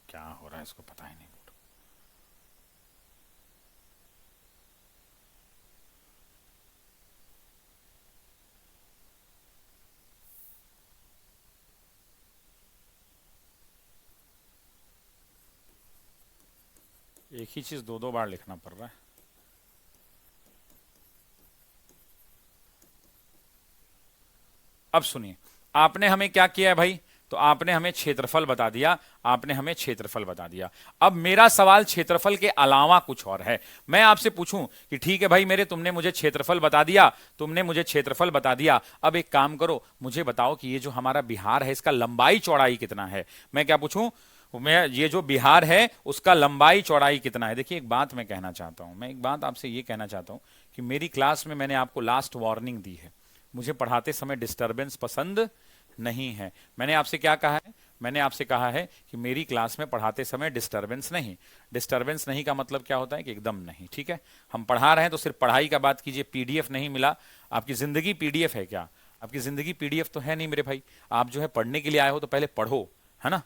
क्या हो रहा है इसको पता ही नहीं। एक ही चीज 2-2 बार लिखना पड़ रहा है। अब सुनिए, आपने हमें क्या किया है भाई, तो आपने हमें क्षेत्रफल बता दिया, आपने हमें क्षेत्रफल बता दिया। अब मेरा सवाल क्षेत्रफल के अलावा कुछ और है। मैं आपसे पूछूं कि ठीक है भाई, तुमने मुझे क्षेत्रफल बता दिया, तुमने मुझे क्षेत्रफल बता दिया, अब एक काम करो, मुझे बताओ कि ये जो हमारा बिहार है इसका लंबाई चौड़ाई कितना है। मैं क्या पूछूं, मैं ये जो बिहार है उसका लंबाई चौड़ाई कितना है। देखिए एक बात मैं कहना चाहता हूं, मैं एक बात आपसे ये कहना चाहता हूं कि मेरी क्लास में मैंने आपको लास्ट वार्निंग दी है, मुझे पढ़ाते समय डिस्टरबेंस पसंद नहीं है। मैंने आपसे क्या कहा है, मैंने आपसे कहा है कि मेरी क्लास में पढ़ाते समय डिस्टरबेंस नहीं। डिस्टरबेंस नहीं का मतलब क्या होता है कि एकदम नहीं, ठीक है। हम पढ़ा रहे हैं तो सिर्फ पढ़ाई का बात कीजिए। पीडीएफ नहीं मिला, आपकी जिंदगी पीडीएफ है क्या? आपकी जिंदगी पीडीएफ तो है नहीं मेरे भाई। आप जो है पढ़ने के लिए आए हो तो पहले पढ़ो, है ना,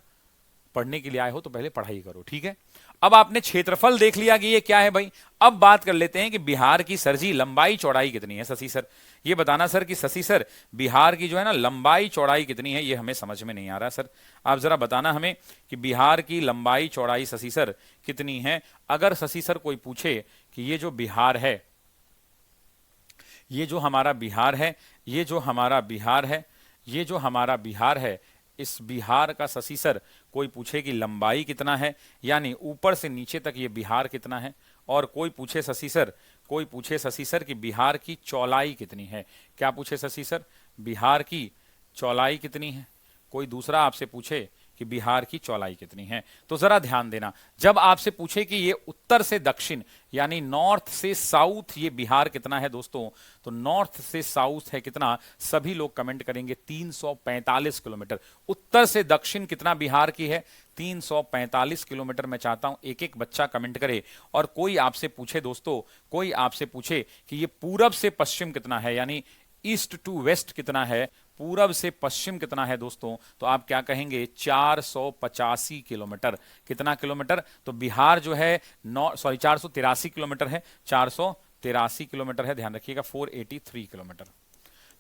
पढ़ने के लिए आए हो तो पहले पढ़ाई करो, ठीक है। अब आपने क्षेत्रफल देख लिया कि ये क्या है भाई। अब बात कर लेते हैं कि बिहार की सर जी लंबाई चौड़ाई कितनी है। शशि सर ये बताना सर कि शशि सर बिहार की जो है ना लंबाई चौड़ाई कितनी है, ये हमें समझ में नहीं आ रहा सर। आप जरा बताना हमें कि बिहार की लंबाई चौड़ाई शशि सर कितनी है। अगर शशि सर कोई पूछे कि ये जो बिहार है, ये जो हमारा बिहार है, ये जो हमारा बिहार है, ये जो हमारा बिहार है, इस बिहार का शशि सर कोई पूछे कि लंबाई कितना है, यानी ऊपर से नीचे तक ये बिहार कितना है, और कोई पूछे शशि सर कि बिहार की चौड़ाई कितनी है। क्या पूछे शशि सर? बिहार की चौड़ाई कितनी है। कोई दूसरा आपसे पूछे कि बिहार की चौड़ाई कितनी है। तो जरा ध्यान देना, जब आपसे पूछे कि ये उत्तर से दक्षिण यानी नॉर्थ से साउथ ये बिहार कितना है दोस्तों, तो नॉर्थ से साउथ है कितना, सभी लोग कमेंट करेंगे 345 किलोमीटर। उत्तर से दक्षिण कितना बिहार की है, 345 किलोमीटर। मैं चाहता हूं एक एक बच्चा कमेंट करे। और कोई आपसे पूछे दोस्तों, कोई आपसे पूछे कि ये पूरब से पश्चिम कितना है, यानी ईस्ट टू वेस्ट कितना है, पूरब से पश्चिम कितना है दोस्तों, तो आप क्या कहेंगे 485 किलोमीटर। कितना किलोमीटर? तो बिहार जो है 483 किलोमीटर है, 483 किलोमीटर है, ध्यान रखिएगा 483 किलोमीटर।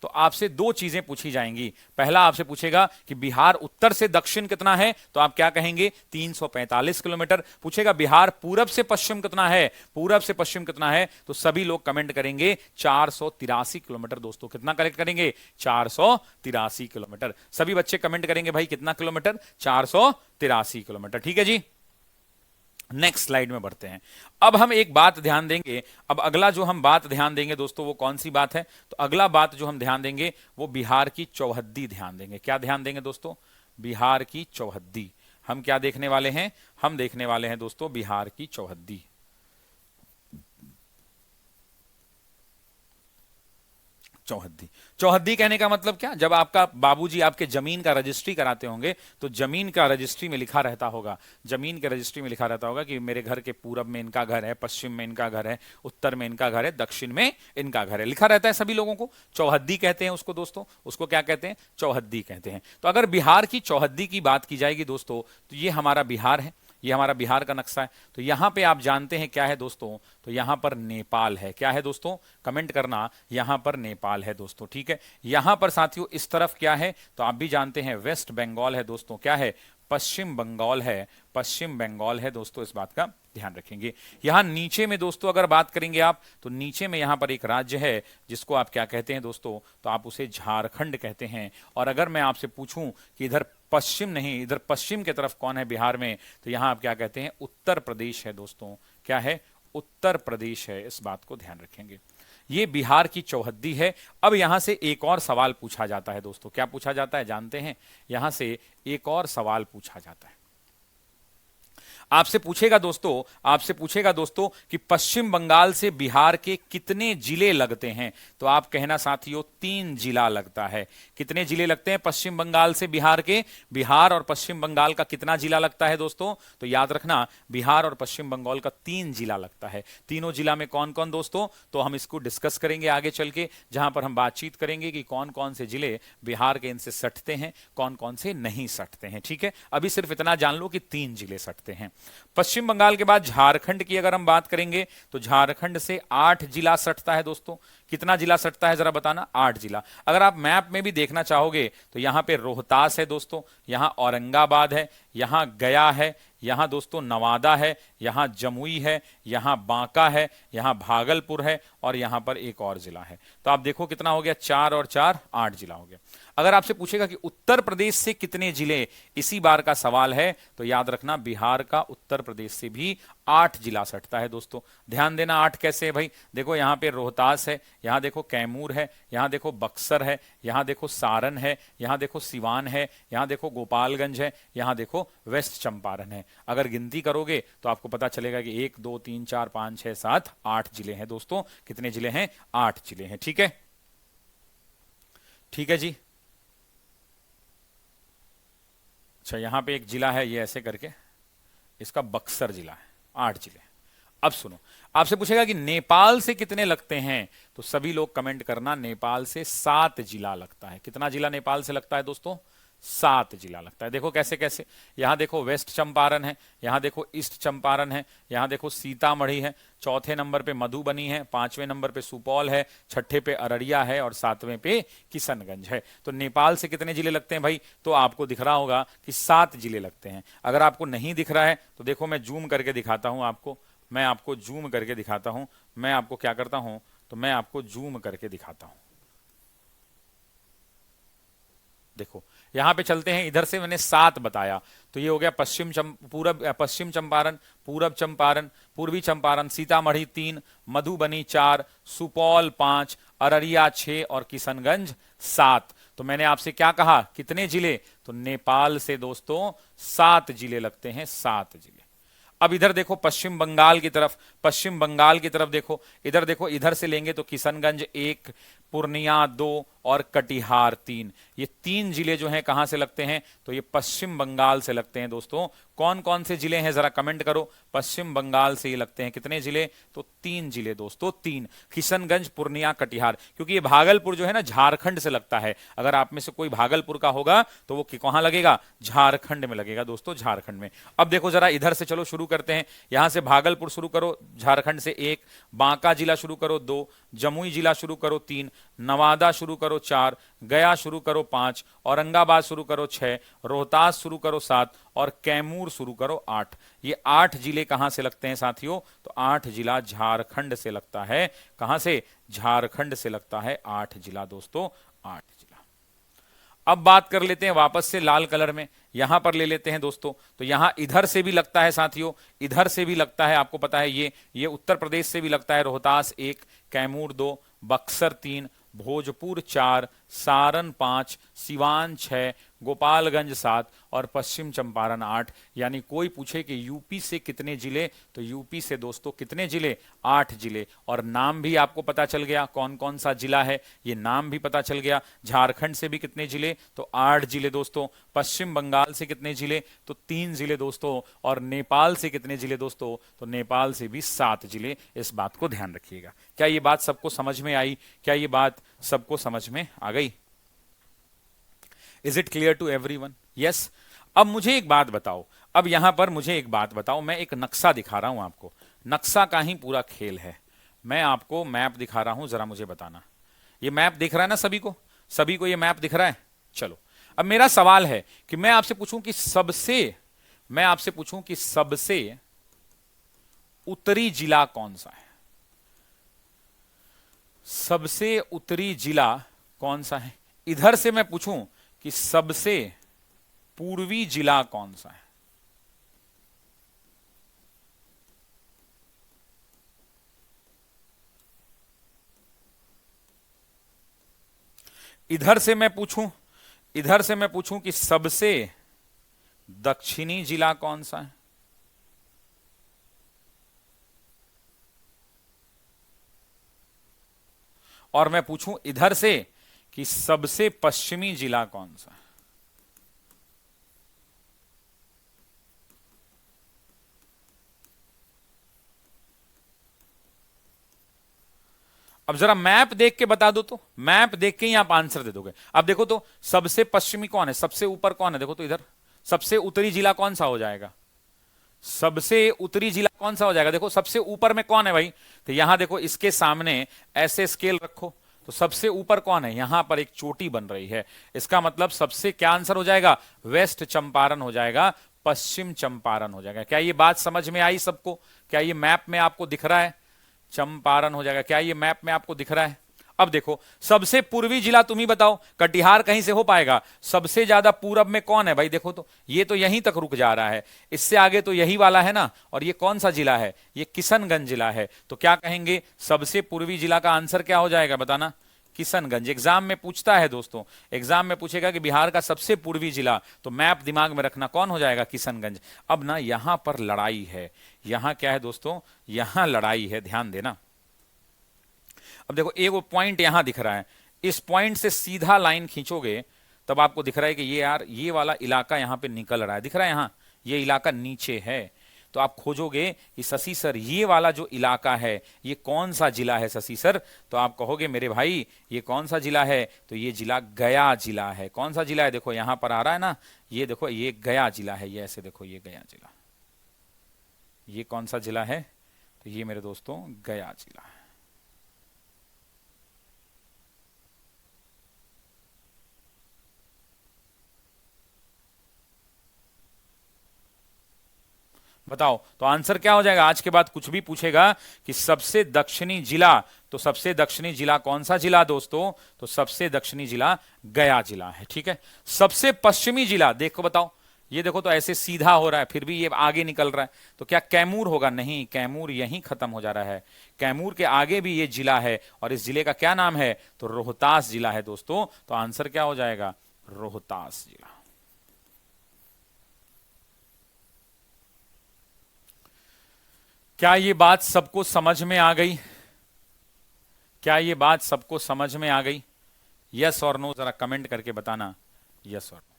तो आपसे दो चीजें पूछी जाएंगी। पहला आपसे पूछेगा कि बिहार उत्तर से दक्षिण कितना है, तो आप क्या कहेंगे 345 किलोमीटर। पूछेगा बिहार पूरब से पश्चिम कितना है, पूरब से पश्चिम कितना है, तो सभी लोग कमेंट करेंगे 483 किलोमीटर। दोस्तों कितना करेक्ट करेंगे, 483 किलोमीटर। सभी बच्चे कमेंट करेंगे भाई कितना किलोमीटर, 483 किलोमीटर। ठीक है जी, नेक्स्ट स्लाइड में बढ़ते हैं। अब हम एक बात ध्यान देंगे, अब अगला जो हम बात ध्यान देंगे दोस्तों वो कौन सी बात है, तो अगला बात जो हम ध्यान देंगे वो बिहार की चौहद्दी ध्यान देंगे। क्या ध्यान देंगे दोस्तों, बिहार की चौहद्दी। हम क्या देखने वाले हैं, हम देखने वाले हैं दोस्तों बिहार की चौहद्दी। चौहद्दी, चौहद्दी कहने का मतलब क्या, जब आपका बाबूजी आपके जमीन का रजिस्ट्री कराते होंगे तो जमीन का रजिस्ट्री में लिखा रहता होगा, जमीन के रजिस्ट्री में लिखा रहता होगा कि मेरे घर के पूरब में इनका घर है, पश्चिम में इनका घर है, उत्तर में इनका घर है, दक्षिण में इनका घर है, लिखा रहता है सभी लोगों को। चौहद्दी कहते हैं उसको दोस्तों, उसको क्या कहते हैं, चौहद्दी कहते हैं। तो अगर बिहार की चौहद्दी की बात की जाएगी दोस्तों, तो ये हमारा बिहार है, ये हमारा बिहार का नक्शा है। तो यहां पे आप जानते हैं क्या है दोस्तों, तो यहां पर नेपाल है। क्या है दोस्तों, कमेंट करना, यहां पर नेपाल है दोस्तों। ठीक है, यहां पर साथियों इस तरफ क्या है, तो आप भी जानते हैं वेस्ट बंगाल है दोस्तों। क्या है, पश्चिम बंगाल है, पश्चिम बंगाल है दोस्तों, इस बात का ध्यान रखेंगे। यहां नीचे में दोस्तों अगर बात करेंगे आप, तो नीचे में यहां पर एक राज्य है जिसको आप क्या कहते हैं दोस्तों, तो आप उसे झारखंड कहते हैं। और अगर मैं आपसे पूछूं कि इधर पश्चिम नहीं, इधर पश्चिम की तरफ कौन है बिहार में, तो यहां आप क्या कहते हैं, उत्तर प्रदेश है दोस्तों। क्या है, उत्तर प्रदेश है, इस बात को ध्यान रखेंगे। ये बिहार की चौहद्दी है। अब यहां से एक और सवाल पूछा जाता है दोस्तों, क्या पूछा जाता है जानते हैं, यहां से एक और सवाल पूछा जाता है। आपसे पूछेगा दोस्तों, आपसे पूछेगा दोस्तों कि पश्चिम बंगाल से बिहार के कितने जिले लगते हैं, तो आप कहना साथियों 3 जिला लगता है। कितने जिले लगते हैं पश्चिम बंगाल से बिहार के, बिहार और पश्चिम बंगाल का कितना जिला लगता है दोस्तों, तो याद रखना बिहार और पश्चिम बंगाल का 3 जिला लगता है। तीनों जिला में कौन कौन दोस्तों, तो हम इसको डिस्कस करेंगे आगे चल के, जहां पर हम बातचीत करेंगे कि कौन कौन से जिले बिहार के इनसे सटते हैं, कौन कौन से नहीं सटते हैं। ठीक है, अभी सिर्फ इतना जान लो कि 3 जिले सटते हैं। पश्चिम बंगाल के बाद झारखंड की अगर हम बात करेंगे, तो झारखंड से 8 जिला सटता है दोस्तों। कितना जिला सटता है जरा बताना, 8 जिला। अगर आप मैप में भी देखना चाहोगे तो यहां पे रोहतास है दोस्तों, यहां औरंगाबाद है, यहां गया है, यहां दोस्तों नवादा है, यहां जमुई है, यहां बांका है, यहां भागलपुर है, और यहां पर एक और जिला है। तो आप देखो कितना हो गया, 4 और 4 8 जिला हो गया। अगर आपसे पूछेगा कि उत्तर प्रदेश से कितने जिले, इसी बार का सवाल है, तो याद रखना बिहार का उत्तर प्रदेश से भी 8 जिला सटता है दोस्तों। ध्यान देना 8 कैसे है भाई, देखो यहां पे रोहतास है, यहां देखो कैमूर है, यहां देखो बक्सर है, यहां देखो सारण है, यहां देखो सिवान है, यहां देखो गोपालगंज है, यहां देखो वेस्ट चंपारण है। अगर गिनती करोगे तो आपको पता चलेगा कि 1 2 3 4 5 6 7 8 जिले हैं दोस्तों। कितने जिले हैं, 8 जिले हैं। ठीक है, ठीक है जी। अच्छा, यहां पे एक जिला है ये ऐसे करके, इसका बक्सर जिला है, 8 जिले। अब सुनो, आपसे पूछेगा कि नेपाल से कितने लगते हैं, तो सभी लोग कमेंट करना, नेपाल से 7 जिला लगता है। कितना जिला नेपाल से लगता है दोस्तों, 7 जिला लगता है। देखो कैसे कैसे, यहां देखो वेस्ट चंपारण है, यहां देखो ईस्ट चंपारण है, यहां देखो सीतामढ़ी है, चौथे नंबर पे मधुबनी है, 5वें नंबर पे सुपौल है, छठे पे अररिया है, और 7वें पे किशनगंज है। तो नेपाल से कितने जिले लगते हैं भाई, तो आपको दिख रहा होगा कि 7 जिले लगते हैं। अगर आपको नहीं दिख रहा है तो देखो मैं जूम करके दिखाता हूं आपको, मैं आपको जूम करके दिखाता हूं, मैं आपको क्या करता हूं, तो मैं आपको जूम करके दिखाता हूं। देखो यहां पे चलते हैं, इधर से मैंने 7 बताया, तो ये हो गया पश्चिम चंपारण, पूरब चंपारण, पूर्वी चंपारण, सीतामढ़ी 3, मधुबनी 4, सुपौल 5, अररिया 6 और किशनगंज 7। तो मैंने आपसे क्या कहा, कितने जिले, तो नेपाल से दोस्तों 7 जिले लगते हैं, 7 जिले। अब इधर देखो पश्चिम बंगाल की तरफ, पश्चिम बंगाल की तरफ देखो, इधर देखो, इधर से लेंगे तो किशनगंज 1, पूर्णिया 2 और कटिहार 3। ये 3 जिले जो हैं कहां से लगते हैं, तो ये पश्चिम बंगाल से लगते हैं दोस्तों। कौन कौन से जिले हैं जरा कमेंट करो, पश्चिम बंगाल से ये लगते हैं। कितने जिले, तो 3 जिले दोस्तों, 3, किशनगंज, पूर्णिया, कटिहार। क्योंकि ये भागलपुर जो है ना झारखंड से लगता है, अगर आप में से कोई भागलपुर का होगा तो वो कहां लगेगा, झारखंड में लगेगा दोस्तों, झारखंड में। अब देखो जरा इधर से चलो शुरू करते हैं, यहां से भागलपुर शुरू करो, झारखंड से 1, बांका जिला शुरू करो 2, जमुई जिला शुरू करो 3, नवादा शुरू करो 4, गया शुरू करो 5, औरंगाबाद शुरू करो 6, रोहतास शुरू करो 7 और कैमूर शुरू करो 8। ये 8 जिले कहां से लगते हैं साथियों, तो 8 जिला झारखंड से लगता है। कहां से, झारखंड से लगता है 8 जिला दोस्तों, 8 जिला। अब बात कर लेते हैं वापस से लाल कलर में, यहां पर ले लेते हैं दोस्तों। तो यहां इधर से भी लगता है साथियों, इधर से भी लगता है, आपको पता है ये उत्तर प्रदेश से भी लगता है। रोहतास 1, कैमूर 2, बक्सर 3, भोजपुर 4, सारण 5, सिवान 6, गोपालगंज 7 और पश्चिम चंपारण 8। यानी कोई पूछे कि यूपी से कितने जिले, तो यूपी से दोस्तों कितने जिले, 8 जिले। और नाम भी आपको पता चल गया कौन कौन सा जिला है, ये नाम भी पता चल गया। झारखंड से भी कितने जिले, तो 8 जिले दोस्तों। पश्चिम बंगाल से कितने जिले, तो 3 जिले दोस्तों। और नेपाल से कितने जिले दोस्तों, तो नेपाल से भी 7 जिले। इस बात को ध्यान रखिएगा। क्या ये बात सबको समझ में आई, क्या ये बात सबको समझ में आ गई? Is it clear to everyone? Yes. अब मुझे एक बात बताओ, अब यहां पर मुझे एक बात बताओ, मैं एक नक्शा दिखा रहा हूं आपको, नक्शा का ही पूरा खेल है। मैं आपको मैप दिखा रहा हूं, जरा मुझे बताना, ये मैप दिख रहा है ना सभी को? सभी को ये मैप दिख रहा है? चलो, अब मेरा सवाल है कि मैं आपसे पूछूं कि सबसे उत्तरी जिला कौन सा है? सबसे उत्तरी जिला कौन सा है? इधर से मैं पूछूं कि सबसे पूर्वी जिला कौन सा है? इधर से मैं पूछूं कि सबसे दक्षिणी जिला कौन सा है? और मैं पूछूं इधर से कि सबसे पश्चिमी जिला कौन सा है? अब जरा मैप देख के बता दो, तो मैप देख के ही आप आंसर दे दोगे। अब देखो तो सबसे पश्चिमी कौन है, सबसे ऊपर कौन है? देखो तो इधर सबसे उत्तरी जिला कौन सा हो जाएगा? सबसे उत्तरी जिला कौन सा हो जाएगा? देखो सबसे ऊपर में कौन है भाई, तो यहां देखो इसके सामने ऐसे स्केल रखो, तो सबसे ऊपर कौन है? यहां पर एक चोटी बन रही है, इसका मतलब सबसे क्या आंसर हो जाएगा? वेस्ट चंपारण हो जाएगा, पश्चिम चंपारण हो जाएगा। क्या ये बात समझ में आई सबको? क्या ये मैप में आपको दिख रहा है? चंपारण हो जाएगा। क्या ये मैप में आपको दिख रहा है? अब देखो सबसे पूर्वी जिला तुम ही बताओ, कटिहार कहीं से हो पाएगा? सबसे ज्यादा पूरब में कौन है भाई? देखो तो ये तो यहीं तक रुक जा रहा है, इससे आगे तो यही वाला है ना। और ये कौन सा जिला है? ये किशनगंज जिला है। तो क्या कहेंगे, सबसे पूर्वी जिला का आंसर क्या हो जाएगा बताना? किशनगंज। एग्जाम में पूछता है दोस्तों, एग्जाम में पूछेगा कि बिहार का सबसे पूर्वी जिला, तो मैप दिमाग में रखना, कौन हो जाएगा? किशनगंज। अब ना यहां पर लड़ाई है, यहां क्या है दोस्तों? यहां लड़ाई है, ध्यान देना। अब देखो एक वो पॉइंट यहां दिख रहा है, इस पॉइंट से सीधा लाइन खींचोगे तब आपको दिख रहा है कि ये यार ये वाला इलाका यहां पे निकल रहा है, दिख रहा है यहां, ये इलाका नीचे है। तो आप खोजोगे कि शशि सर ये वाला जो इलाका है ये कौन सा जिला है शशि सर? तो आप कहोगे मेरे भाई ये कौन सा जिला है? तो ये जिला गया जिला है। कौन सा जिला है? देखो यहां पर आ रहा है ना, ये देखो ये गया जिला है, ये ऐसे देखो ये गया जिला। ये कौन सा जिला है? तो ये मेरे दोस्तों गया जिला है। बताओ तो आंसर क्या हो जाएगा। आज के बाद कुछ भी पूछेगा कि सबसे दक्षिणी जिला, तो सबसे दक्षिणी जिला कौन सा जिला दोस्तों, तो सबसे दक्षिणी जिला गया जिला है, ठीक है। सबसे पश्चिमी जिला देखो, बताओ ये देखो तो ऐसे सीधा हो रहा है, फिर भी ये आगे निकल रहा है, तो क्या कैमूर होगा, नहीं कैमूर यहीं खत्म हो जा रहा है, कैमूर के आगे भी ये जिला है और इस जिले का क्या नाम है, तो रोहतास जिला है दोस्तों। तो आंसर क्या हो जाएगा, रोहतास जिला। क्या ये बात सबको समझ में आ गई, क्या ये बात सबको समझ में आ गई, यस और नो जरा कमेंट करके बताना, यस और नो,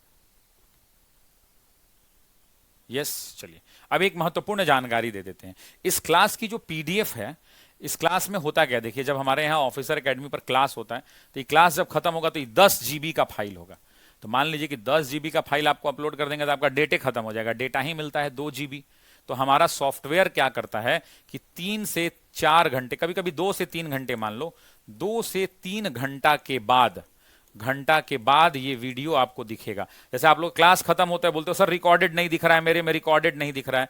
यस। चलिए अब एक महत्वपूर्ण जानकारी दे देते हैं। इस क्लास की जो पीडीएफ है, इस क्लास में होता क्या, देखिए जब हमारे यहाँ ऑफिसर एकेडमी पर क्लास होता है तो ये क्लास जब खत्म होगा तो ये 10 जीबी का फाइल होगा। तो मान लीजिए कि 10 जीबी का फाइल आपको अपलोड कर देंगे तो आपका डेटे खत्म हो जाएगा, डेटा ही मिलता है 2 जीबी। तो हमारा सॉफ्टवेयर क्या करता है कि 3 से 4 घंटे, कभी कभी 2 से 3 घंटे, मान लो 2 से 3 घंटा के बाद ये वीडियो आपको दिखेगा। जैसे आप लोग क्लास खत्म होता है बोलते हो सर रिकॉर्डेड नहीं दिख रहा है, मेरे में रिकॉर्डेड नहीं दिख रहा है,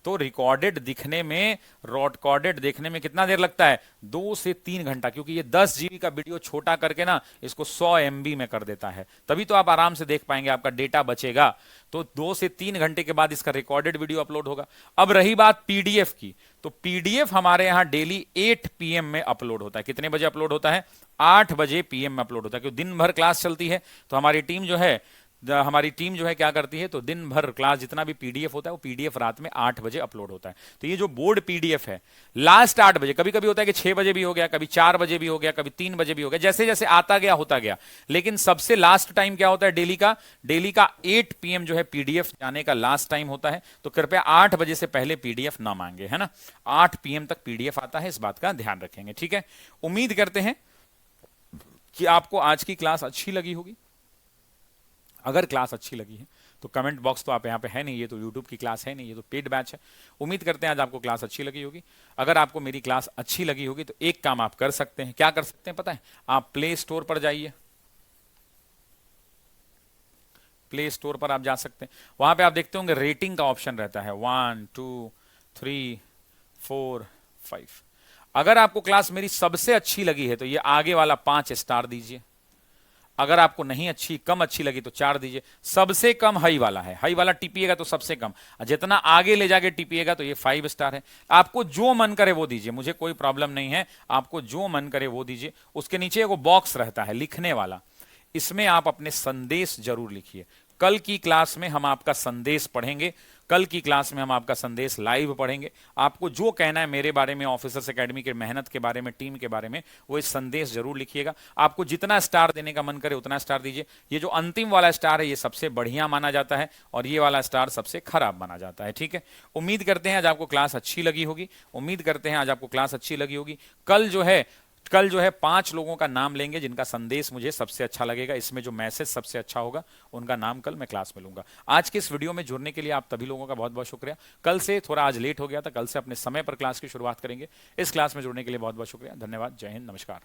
तो रिकॉर्डेड दिखने में, रिकॉर्डेड देखने में कितना देर लगता है, 2 से 3 घंटा, क्योंकि ये 10 जीबी का वीडियो छोटा करके ना इसको 100 MB में कर देता है, तभी तो आप आराम से देख पाएंगे, आपका डेटा बचेगा। तो 2 से 3 घंटे के बाद इसका रिकॉर्डेड वीडियो अपलोड होगा। अब रही बात पीडीएफ की, तो पीडीएफ हमारे यहां डेली 8 PM में अपलोड होता है। कितने बजे अपलोड होता है, 8 बजे PM में अपलोड होता है, क्योंकि दिन भर क्लास चलती है। तो हमारी टीम जो है क्या करती है, तो दिन भर क्लास जितना भी पीडीएफ होता है वो पीडीएफ रात में 8 बजे अपलोड होता है। तो ये जो बोर्ड पीडीएफ है लास्ट 8 बजे, कभी कभी होता है कि 6 बजे भी हो गया, कभी 4 बजे भी हो गया, कभी 3 बजे भी हो गया, जैसे जैसे आता गया होता गया। लेकिन सबसे लास्ट टाइम क्या होता है डेली का 8 PM जो है पीडीएफ जाने का लास्ट टाइम होता है। तो कृपया 8 बजे से पहले पीडीएफ ना मांगे, है ना। 8 PM तक पीडीएफ आता है, इस बात का ध्यान रखेंगे, ठीक है। उम्मीद करते हैं कि आपको आज की क्लास अच्छी लगी होगी। अगर क्लास अच्छी लगी है तो कमेंट बॉक्स, तो आप यहाँ पे है नहीं, ये तो यूट्यूब की क्लास है नहीं, ये तो पेड बैच है। उम्मीद करते हैं आज आपको क्लास अच्छी लगी होगी। अगर आपको मेरी क्लास अच्छी लगी होगी तो एक काम आप कर सकते हैं, क्या कर सकते हैं पता है, आप प्ले स्टोर पर जाइए, प्ले स्टोर पर आप जा सकते हैं, वहां पे आप देखते होंगे रेटिंग का ऑप्शन रहता है 1 2 3 4 5। अगर आपको क्लास मेरी सबसे अच्छी लगी है तो ये आगे वाला 5 स्टार दीजिए, अगर आपको नहीं अच्छी, कम अच्छी लगी तो 4 दीजिए, सबसे कम हाई वाला है, हाई वाला टिपिएगा तो सबसे कम, जितना आगे ले जाके टिपिएगा तो ये 5 स्टार है। आपको जो मन करे वो दीजिए, मुझे कोई प्रॉब्लम नहीं है, आपको जो मन करे वो दीजिए। उसके नीचे वो बॉक्स रहता है लिखने वाला, इसमें आप अपने संदेश जरूर लिखिए। कल की क्लास में हम आपका संदेश पढ़ेंगे, कल की क्लास में हम आपका संदेश लाइव पढ़ेंगे। आपको जो कहना है मेरे बारे में, ऑफिसर्स एकेडमी के मेहनत के बारे में, टीम के बारे में, वो इस संदेश जरूर लिखिएगा। आपको जितना स्टार देने का मन करे उतना स्टार दीजिए। ये जो अंतिम वाला स्टार है ये सबसे बढ़िया माना जाता है और ये वाला स्टार सबसे खराब माना जाता है, ठीक है। उम्मीद करते हैं आज आपको क्लास अच्छी लगी होगी, उम्मीद करते हैं आज आपको क्लास अच्छी लगी होगी। कल जो है 5 लोगों का नाम लेंगे जिनका संदेश मुझे सबसे अच्छा लगेगा, इसमें जो मैसेज सबसे अच्छा होगा उनका नाम कल मैं क्लास में लूंगा। आज के इस वीडियो में जुड़ने के लिए आप सभी लोगों का बहुत बहुत शुक्रिया। कल से थोड़ा आज लेट हो गया था, कल से अपने समय पर क्लास की शुरुआत करेंगे। इस क्लास में जुड़ने के लिए बहुत बहुत शुक्रिया, धन्यवाद, जय हिंद, नमस्कार।